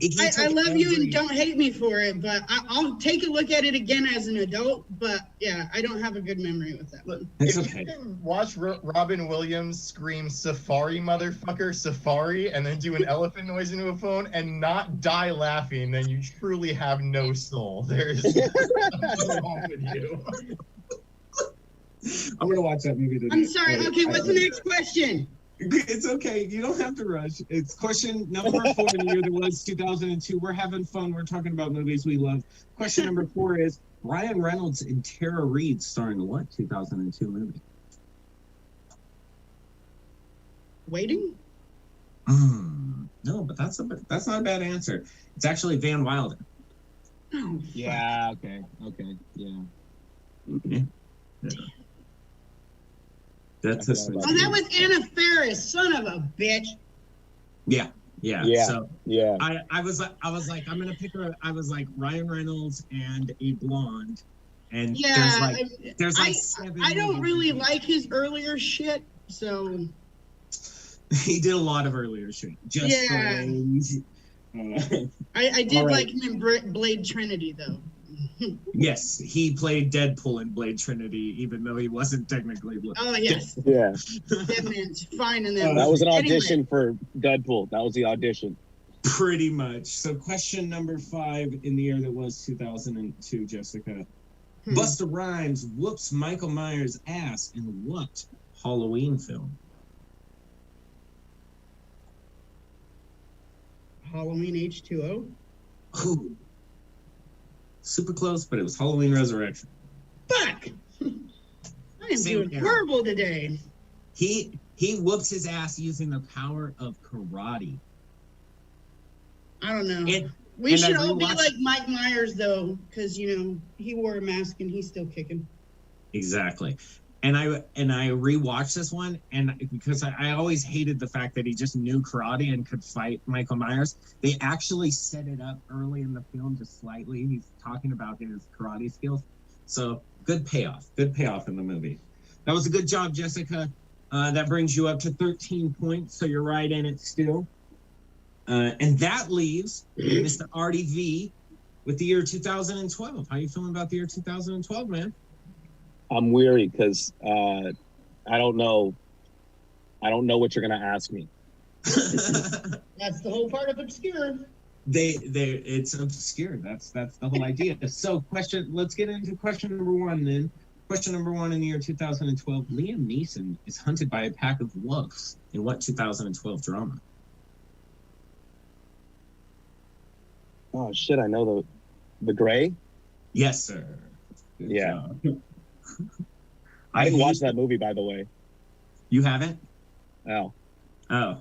he I took love you every- and don't hate me for it, but I'll take a look at it again as an adult. But yeah, I don't have a good memory with that one. It's If okay. you can watch Robin Williams scream "Safari, motherfucker, Safari," and then do an elephant noise into a phone and not die laughing, then you truly have no soul. There's something wrong with you. I'm gonna watch that movie today. I'm sorry. Okay, what's the next question? It's okay. You don't have to rush. It's question number 4 in the year that was 2002. We're having fun. We're talking about movies we love. Question number 4 is Ryan Reynolds and Tara Reid starring what 2002 movie? Waiting? No, but that's not a bad answer. It's actually Van Wilder. Oh, fuck. Yeah, okay, yeah. Yeah. That's a Oh, that was Anna Faris, son of a bitch. yeah. Yeah. So Yeah. I was like, I'm gonna pick I was like Ryan Reynolds and a blonde, and Yeah, there's like I 7. I don't movies. really like his earlier shit, so He did a lot of earlier shit. Just Yeah. Friends. I did All right. like him in Blade Trinity though. Yes, he played Deadpool in Blade Trinity, even though he wasn't technically. Oh yes, Yeah. that man's fine in that. That was an movie. Anyway, audition for Deadpool. That was the audition. Pretty much. So question number 5 in the year that was 2002, Jessica. Busta Rhymes whoops Michael Myers' ass in what Halloween film? Halloween H2O. Ooh. Super close, but it was Halloween Resurrection. Fuck! I am Same doing here. horrible today. He whoops his ass using the power of karate. I don't know. And- We and should I all be rewatched- like Mike Myers, though, because, you know, he wore a mask and he's still kicking. Exactly. And I rewatched this one, and because I always hated the fact that he just knew karate and could fight Michael Myers, they actually set it up early in the film just slightly. He's talking about his karate skills. So good payoff in the movie. That was a good job, Jessica. That brings you up to 13 points, so you're right in it still. And that leaves Mr. Artie V with the year 2012. How you feeling about the year 2012, man? I'm weary because I don't know what you're gonna ask me. That's the whole part of obscure. It's obscure. That's the whole idea. So let's get into question number 1 then. Question number 1 in the year 2012, Liam Neeson is hunted by a pack of wolves in what 2012 drama? Oh shit! I know the Gray. Yes, sir. Good Yeah. job. I didn't watch that movie, by the way. You haven't? Oh, Oh.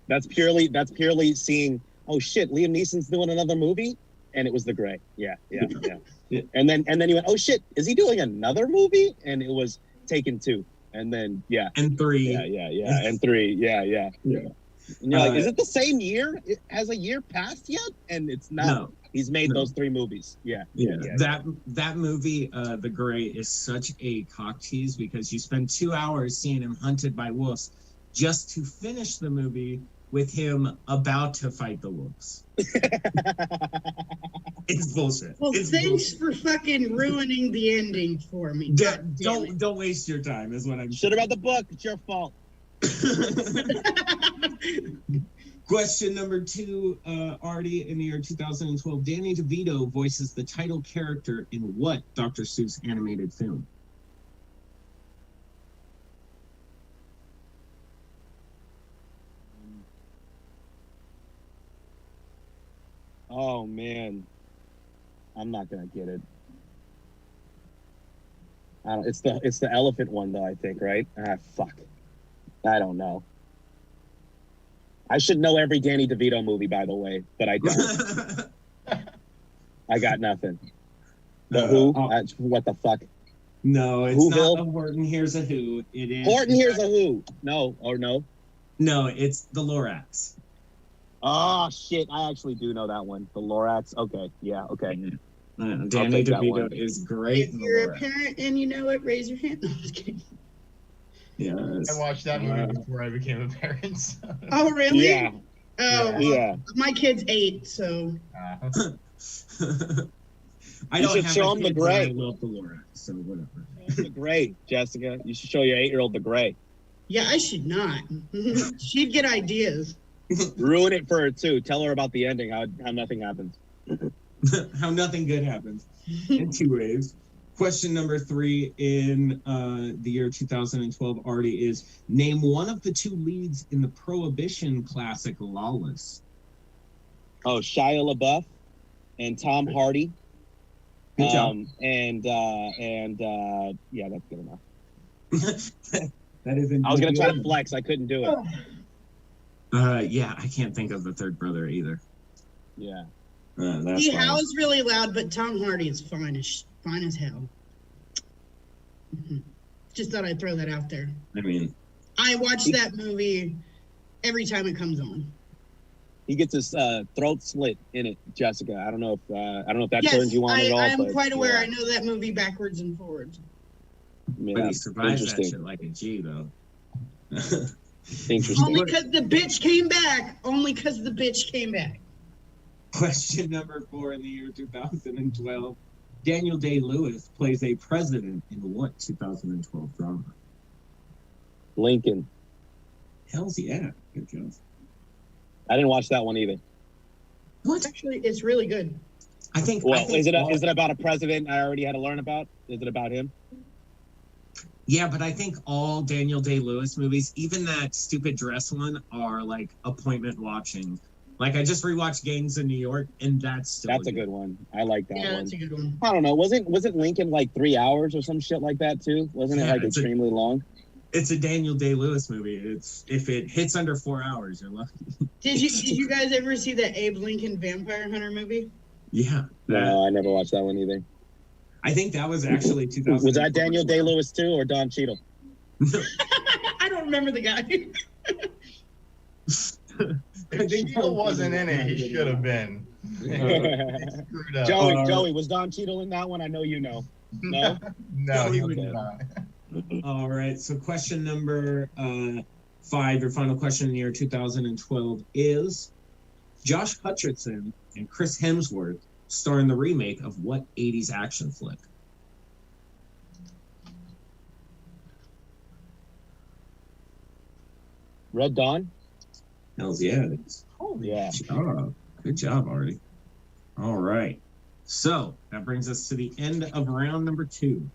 that's purely seeing. Oh shit! Liam Neeson's doing another movie, and it was the Gray. Yeah. Yeah. And then you went, oh shit! Is he doing another movie? And it was Taken 2. And then And 3. yeah. And 3, yeah. Yeah. And you're like, is Uh, it the same year? Has a year passed yet? And it's not. No. He's made No. those 3 movies. Yeah. Yeah, Yeah. that movie, The Gray, is such a cock tease because you spend 2 hours seeing him hunted by wolves just to finish the movie with him about to fight the wolves. It's bullshit. Well, It's thanks bullshit. for fucking ruining the ending for me. God damn it. Don't waste your time, is what I'm Should have read the book. It's your fault. Question number 2, Artie, in the year 2012, Danny DeVito voices the title character in what Dr. Seuss animated film? Oh man, I'm not gonna get it. I don't, it's the elephant one though, I think, right? Ah, fuck. I don't know. I should know every Danny DeVito movie, by the way, but I don't. I got nothing. The Who? What the fuck? No, it's Whoville? not the Horton Hears a Who. It is Horton Hears a Who. No, or no? No, it's the Lorax. Oh shit! I actually do know that one. The Lorax. Okay, yeah, okay. Danny take that DeVito one. is great If in the you're a Lorax. parent and you know it, raise your hand. No, I'm just kidding. Yeah, I watched that movie before I became a parent. So. Oh, really? Yeah, Oh, well, yeah. my kid's 8, so. I You don't should have show a him the kid, but I Gray. love the Lorax, so whatever. The Gray, Jessica. You should show your 8-year-old the Gray. Yeah, I should not. She'd get ideas. Ruin it for her too. Tell her about the ending. How nothing happens. How nothing good happens in 2 ways. Question number 3 in the year 2012, Artie, is name one of the 2 leads in the Prohibition classic Lawless. Oh, Shia LaBeouf and Tom Hardy. Good job. And yeah, that's good enough. That is. I was gonna try to flex. I couldn't do it. Yeah, I can't think of the third brother either. Yeah. That's See, fine. Hal's really loud, but Tom Hardy is fine as hell. Just thought I'd throw that out there. I mean, I watch that movie every time it comes on. He gets his throat slit in it, Jessica. I don't know if that Yes, turns you on at all. I am but, quite aware. yeah. I know that movie backwards and forwards. but Yeah, he survives that interesting. shit like a G, though. Interesting. Only because the bitch came back. Only because the bitch came back. Question number 4 in the year 2012. Daniel Day-Lewis plays a president in what 2012 drama? Lincoln. Hell's yeah. Good job. I didn't watch that one either. What? Actually, it's really good. I think. Well, I think is it about a president I already had to learn about? Is it about him? Yeah, but I think all Daniel Day-Lewis movies, even that stupid dress one, are like appointment watching. Like I just rewatched Gangs in New York, and that's a good one. I like that Yeah, one. that's a good one. I don't know. Wasn't Lincoln like 3 hours or some shit like that too? Wasn't it Yeah, like it's extremely long? It's a Daniel Day-Lewis movie. It's if it hits under 4 hours, you're lucky. Did you guys ever see the Abe Lincoln Vampire Hunter movie? Yeah, No, I never watched that one either. I think that was actually 2000. Was that Daniel Day-Lewis too, or Don Cheadle? I don't remember the guy. If Cheadle wasn't in it, he should have been. Screwed up. Joey, was Don Cheadle in that one? I know you know. No? No, he was Okay. not. All right. So question number 5, your final question in the year 2012 is: Josh Hutcherson and Chris Hemsworth star in the remake of what 80s action flick? Red Dawn? Hells yeah, it is. Yeah. Good job, Artie. All right. So that brings us to the end of round number 2.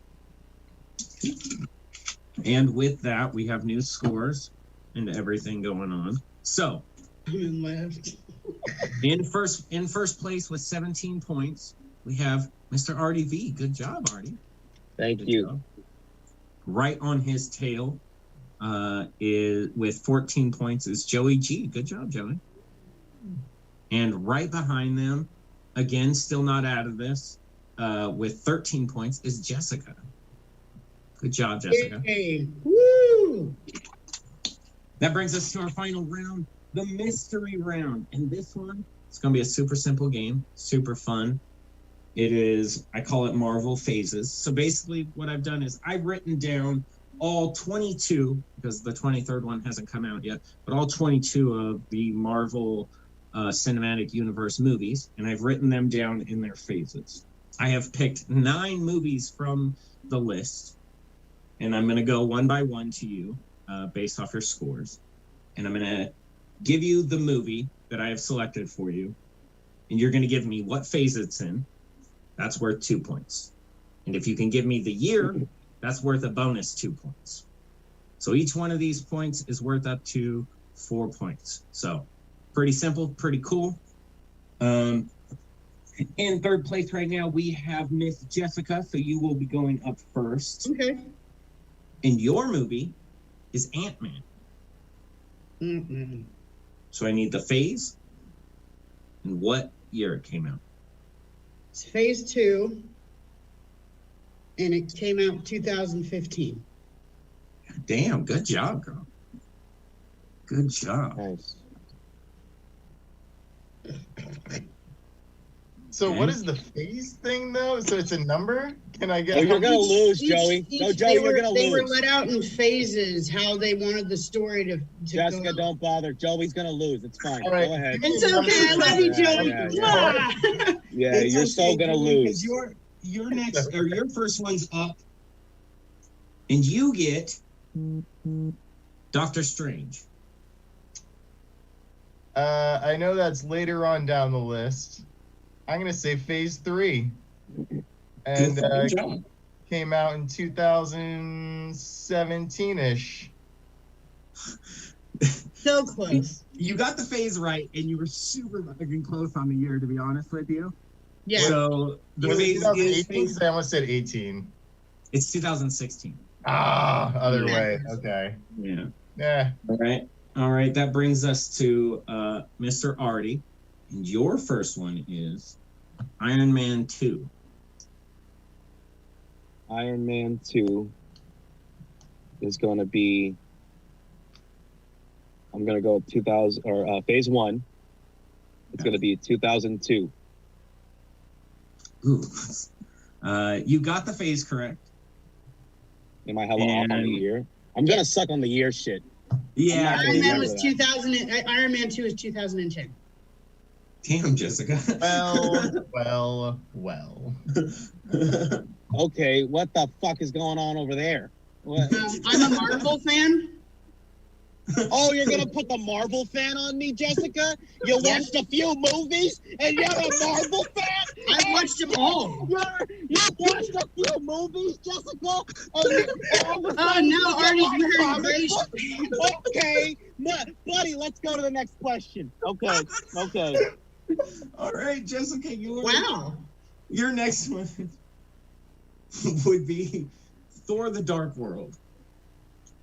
And with that, we have new scores and everything going on. So I'm left. in first place with 17 points, we have Mr. Artie V. Good job, Artie. Thank Good you. job. Right on his tail is with 14 points is Joey G. Good job, Joey. And right behind them, again, still not out of this, with 13 points is Jessica. Good job, Jessica. Hey, woo! That brings us to our final round, the mystery round. And this one, it's going to be a super simple game, super fun. It is, I call it Marvel Phases. So basically what I've done is I've written down all 22, because the 23rd one hasn't come out yet, but all 22 of the Marvel Cinematic Universe movies, and I've written them down in their phases. I have picked 9 movies from the list, and I'm going to go one by one to you based off your scores. And I'm going to give you the movie that I have selected for you, and you're going to give me what phase it's in. That's worth 2 points. And if you can give me the year, that's worth a bonus 2 points. So each one of these points is worth up to 4 points. So pretty simple, pretty cool. In third place right now, we have Miss Jessica. So you will be going up first. Okay. And your movie is Ant-Man. Mm-mm. So I need the phase and what year it came out. It's phase 2, and it came out 2015. Damn, good job, girl. Good job. Nice. So what is the phase thing though? So it's a number? Can I get? Oh, you're gonna lose, Each- Joey. each- No, they Joey, were, you're gonna They were lose. let out in phases how they wanted the story to Jessica, go. don't bother. Joey's gonna lose. It's fine. All right. Go ahead. It's okay. I love you, Joey. Yeah, Mwah! Yeah, It's you're okay, so gonna Julie, 'cause lose. Your next or your first one's up, and you get Doctor Strange. I know that's later on down the list. I'm gonna say phase 3, and Good job. came out in 2017-ish. So close. You got the phase right, and you were super fucking close on the year, to be honest with you. Yeah. So the Was it phase is 2018? phase, I almost said 18. it's 2016. Ah, other Yeah. way. Okay. Yeah. Yeah. All right. That brings us to Mr. Artie, and your first one is Iron Man 2. Iron Man 2 is going to be, I'm going to go 2000, or phase 1. It's going to be 2002. Ooh. You got the phase correct. Am I hella off on the And- year? I'm going to suck on the year shit. Yeah. I'm Iron Man remember was that. 2000. Iron Man 2 is 2010. Damn, Jessica. Well. Okay, what the fuck is going on over there? What? I'm a Marvel fan. Oh, you're gonna put the Marvel fan on me, Jessica? You watched a few movies and you're a Marvel fan? I watched them all. You watched a few movies, Jessica? Oh no, Artie's wearing gray shorts. Okay, buddy, let's go to the next question. Okay. All right, Jessica, Wow. your next one would be Thor: The Dark World.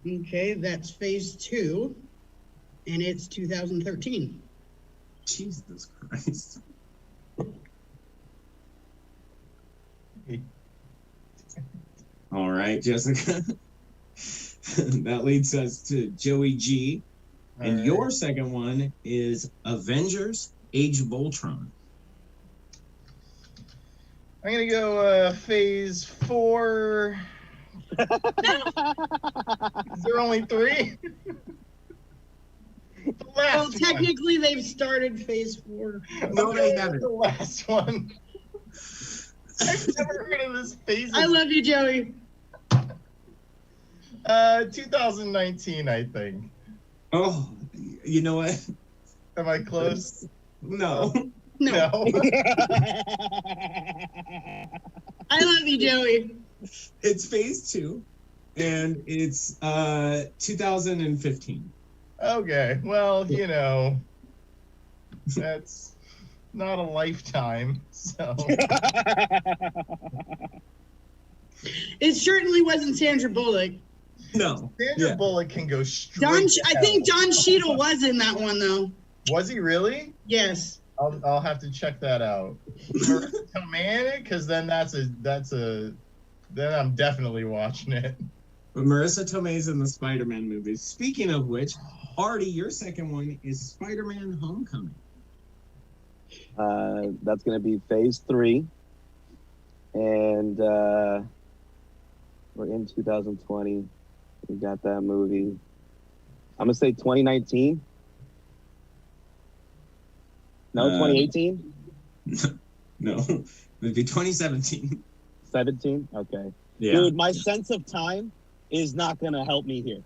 Okay, that's phase 2, and it's 2013. Jesus Christ. All right, Jessica. That leads us to Joey G. And right. your second one is Avengers: Age of Ultron. I'm gonna go phase 4. Is there only 3? The last Well, one. technically, they've started phase 4. No, they haven't. The last one. I've never heard of this phase. I love you, Joey. 2019, I think. Oh, you know what? Am I close? No. No. I love you, Joey. It's phase 2, and it's 2015. Okay, well, you know, that's not a lifetime, so. It certainly wasn't Sandra Bullock. No. Sandra Bullock can go straight. I think Don Cheadle was in that one, though. Was he really? Yes. I'll have to check that out. Marissa Tomei in it, because then then I'm definitely watching it. But Marissa Tomei's in the Spider-Man movies. Speaking of which, Artie, your second one is Spider-Man: Homecoming. That's gonna be phase 3, and we're in 2020. We got that movie. I'm gonna say 2019. No, 2018. No, it'd be 2017. 17. Okay. Yeah. Dude, my sense of time is not gonna help me here.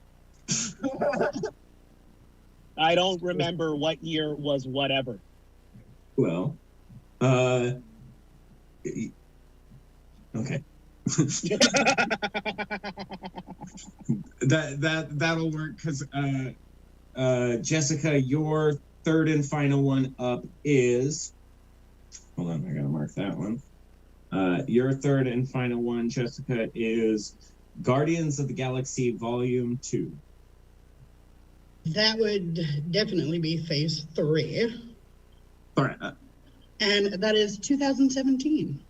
I don't remember what year was whatever. Well, okay. That'll work because Jessica, your third and final one up is. Hold on, I gotta mark that one. Your third and final one, Jessica, is Guardians of the Galaxy Volume 2. That would definitely be phase 3. All right. And that is 2017.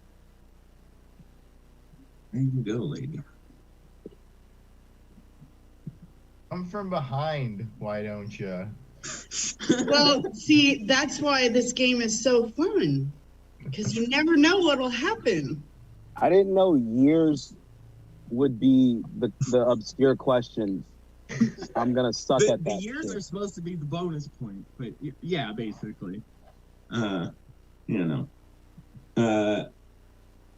There you go, lady. I'm from behind. Why don't you? Well, see, that's why this game is so fun. Because you never know what'll happen. I didn't know years would be the obscure questions. I'm gonna suck at that. The years shit. are supposed to be the bonus point, but yeah, basically.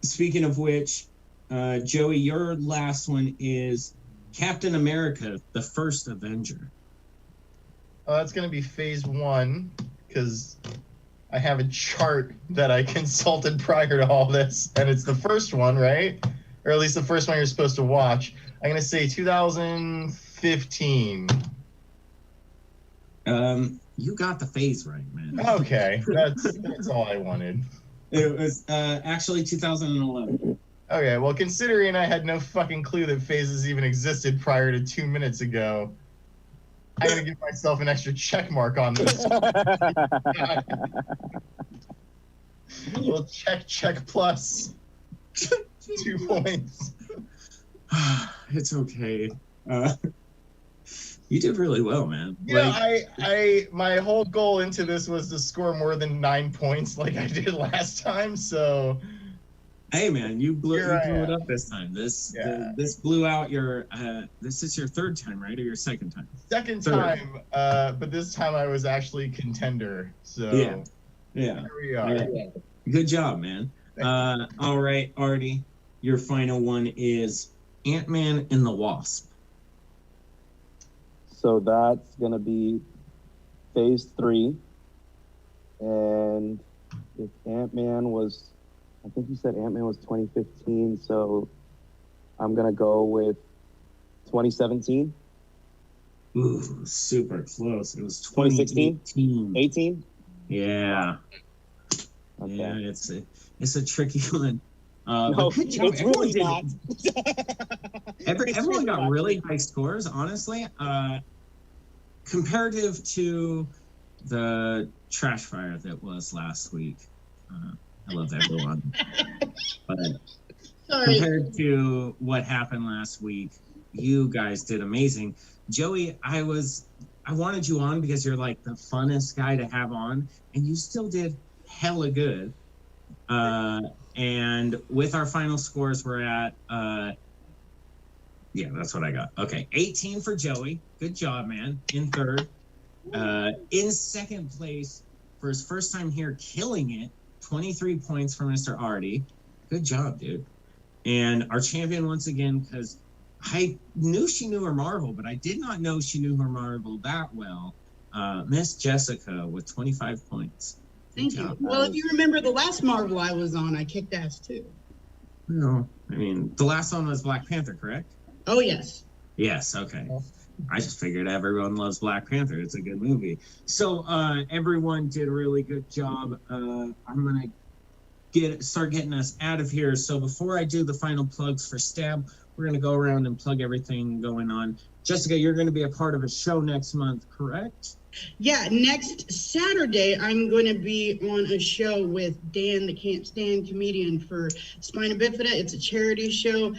Speaking of which, Joey, your last one is Captain America: The First Avenger. That's going to be phase 1, because I have a chart that I consulted prior to all this, and it's the first one, right? Or at least the first one you're supposed to watch. I'm going to say 2015. You got the phase right, man. Okay, that's all I wanted. It was actually 2011. Okay, well, considering I had no fucking clue that phases even existed prior to 2 minutes ago, I'm going to give myself an extra check mark on this. Well, check plus 2 points. It's okay. You did really well, man. Yeah, I my whole goal into this was to score more than 9 points like I did last time, so hey man, you blew it am. up this time. This blew out your this is your third time, right? Or your second time? Second Third. time, but this time I was actually contender. So Yeah. here we are. Yeah. Good job, man. All right, Artie, your final one is Ant-Man and the Wasp. So that's gonna be phase 3. And if Ant-Man was, I think you said Ant-Man was 2015, so I'm gonna go with 2017. Ooh, super close. It was 2016? 2018. 18? Yeah. Okay. Yeah, it's a tricky one. No, But good job. it's really not. Everyone got really high scores, honestly. Comparative to the trash fire that was last week. I love everyone. But Sorry. compared to what happened last week, you guys did amazing. Joey, I wanted you on because you're like the funnest guy to have on, and you still did hella good. And with our final scores, we're at yeah, that's what I got. Okay, 18 for Joey. Good job, man. In third. In second place for his first time here, killing it. 23 points for Mr. Artie. Good job, dude. And our champion once again, because I knew she knew her Marvel, but I did not know she knew her Marvel that well. Miss Jessica with 25 points. Thank you. Well, if you remember the last Marvel I was on, I kicked ass too. No, I mean, the last one was Black Panther, correct? Oh, yes. Yes, okay. I just figured everyone loves Black Panther. It's a good movie. So everyone did a really good job. I'm going to start getting us out of here. So before I do the final plugs for Stab, we're going to go around and plug everything going on. Jessica, you're going to be a part of a show next month, correct? Yeah, next Saturday, I'm going to be on a show with Dan, the Can't Stand comedian for Spina Bifida. It's a charity show.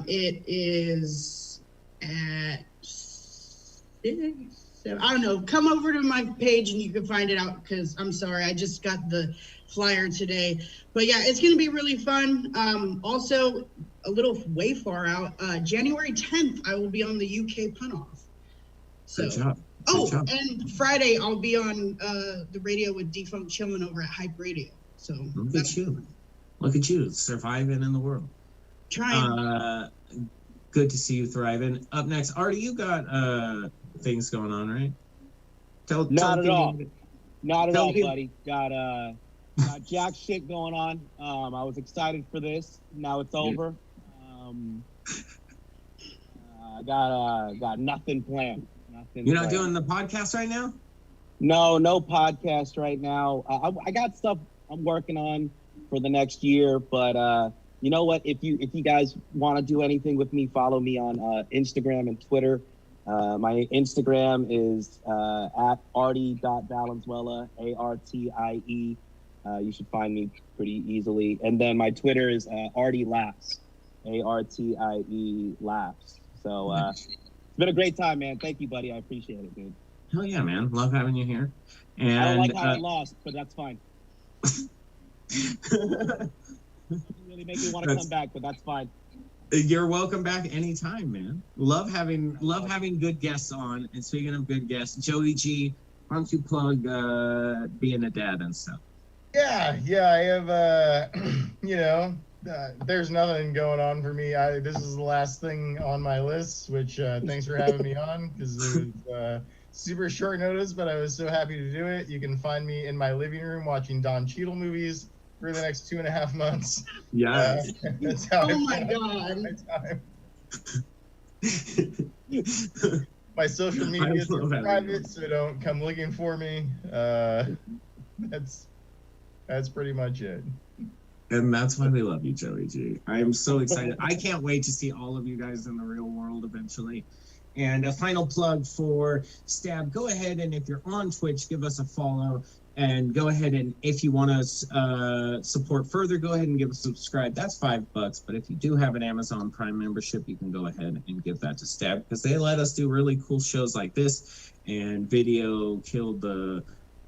It is at 6, 7, I don't know. Come over to my page and you can find it out because I'm sorry, I just got the flyer today. But yeah, it's going to be really fun. Also, a little way far out, January 10th, I will be on the UK Pun-Off. So, Good job. And Friday I'll be on the radio with Defunct Chillin' over at Hype Radio. So Look at you, surviving in the world. Trying. Good to see you thriving. Up next, Artie, you got things going on, right? Not at all, people. buddy. Got jack shit going on. I was excited for this. Now it's over. I got nothing planned. You're not doing the podcast right now? No podcast right now. I got stuff I'm working on for the next year, but you know what? If you guys want to do anything with me, follow me on Instagram and Twitter. My Instagram is at artie.valenzuela, ARTIE. You should find me pretty easily. And then my Twitter is Artie Laughs, ARTIE Laughs. So it's been a great time, man. Thank you, buddy. I appreciate it, dude. Hell yeah, man. Love having you here. And I don't like how I lost, but that's fine. Really make me want to come back, but that's fine. You're welcome back anytime, man. Love having good guests on. And speaking of good guests, Joey G, why don't you plug being a dad and stuff? Yeah, I have, there's nothing going on for me. This is the last thing on my list, which thanks for having me on, because it was super short notice, but I was so happy to do it. You can find me in my living room watching Don Cheadle movies for the next 2.5 months. Yeah. That's how my God. My social media is private, so don't come looking for me. That's pretty much it. And that's why we love you, Joey G. I am so excited. I can't wait to see all of you guys in the real world eventually. And a final plug for Stab. Go ahead and if you're on Twitch, give us a follow. And go ahead and if you want to support further, go ahead and give us a subscribe. That's $5. But if you do have an Amazon Prime membership, you can go ahead and give that to Stab because they let us do really cool shows like this. And Video killed the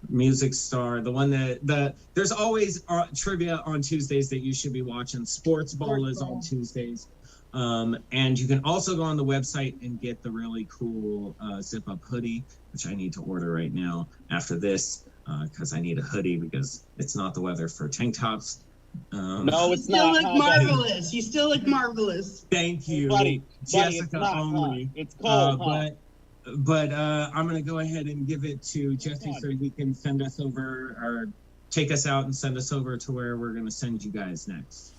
music star, the one that there's always trivia on Tuesdays that you should be watching. Sports Ball is on Tuesdays. And you can also go on the website and get the really cool zip up hoodie, which I need to order right now after this because I need a hoodie because it's not the weather for tank tops. No, it's you not. Still look marvelous. You still look marvelous. Thank you, buddy, Jessica it's not, only. It's cold, but but I'm going to go ahead and give it to Jesse so he can send us over or take us out and send us over to where we're going to send you guys next.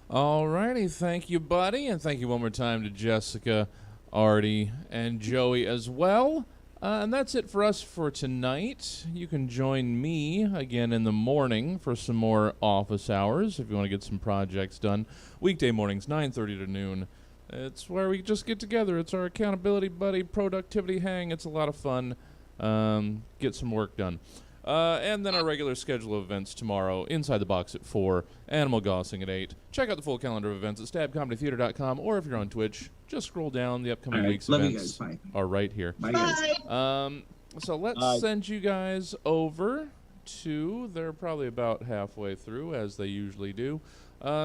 Alrighty, thank you, buddy, and thank you one more time to Jessica, Artie, and Joey as well. And that's it for us for tonight. You can join me again in the morning for some more office hours if you want to get some projects done. Weekday mornings, 9:30 to noon. It's where we just get together. It's our accountability buddy productivity hang. It's a lot of fun. Get some work done. And then our regular schedule of events tomorrow, Inside the Box at 4, Animal Gossing at 8. Check out the full calendar of events at stabcomedytheater.com, or if you're on Twitch, just scroll down. The upcoming week's Love events you guys. Bye. are right here. Bye, guys. Bye. So let's send you guys over to, they're probably about halfway through, as they usually do.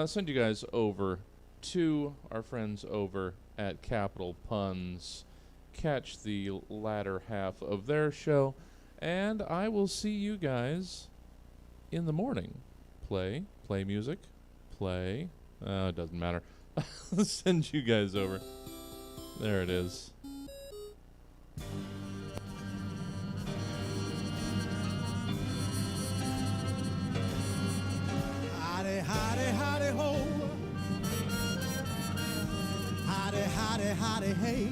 Send you guys over to our friends over at Capital Puns. Catch the latter half of their show. And I will see you guys in the morning. Play music, play. It doesn't matter. I'll send you guys over. There it is. Howdy, howdy, howdy, ho. Howdy, howdy, howdy, hey.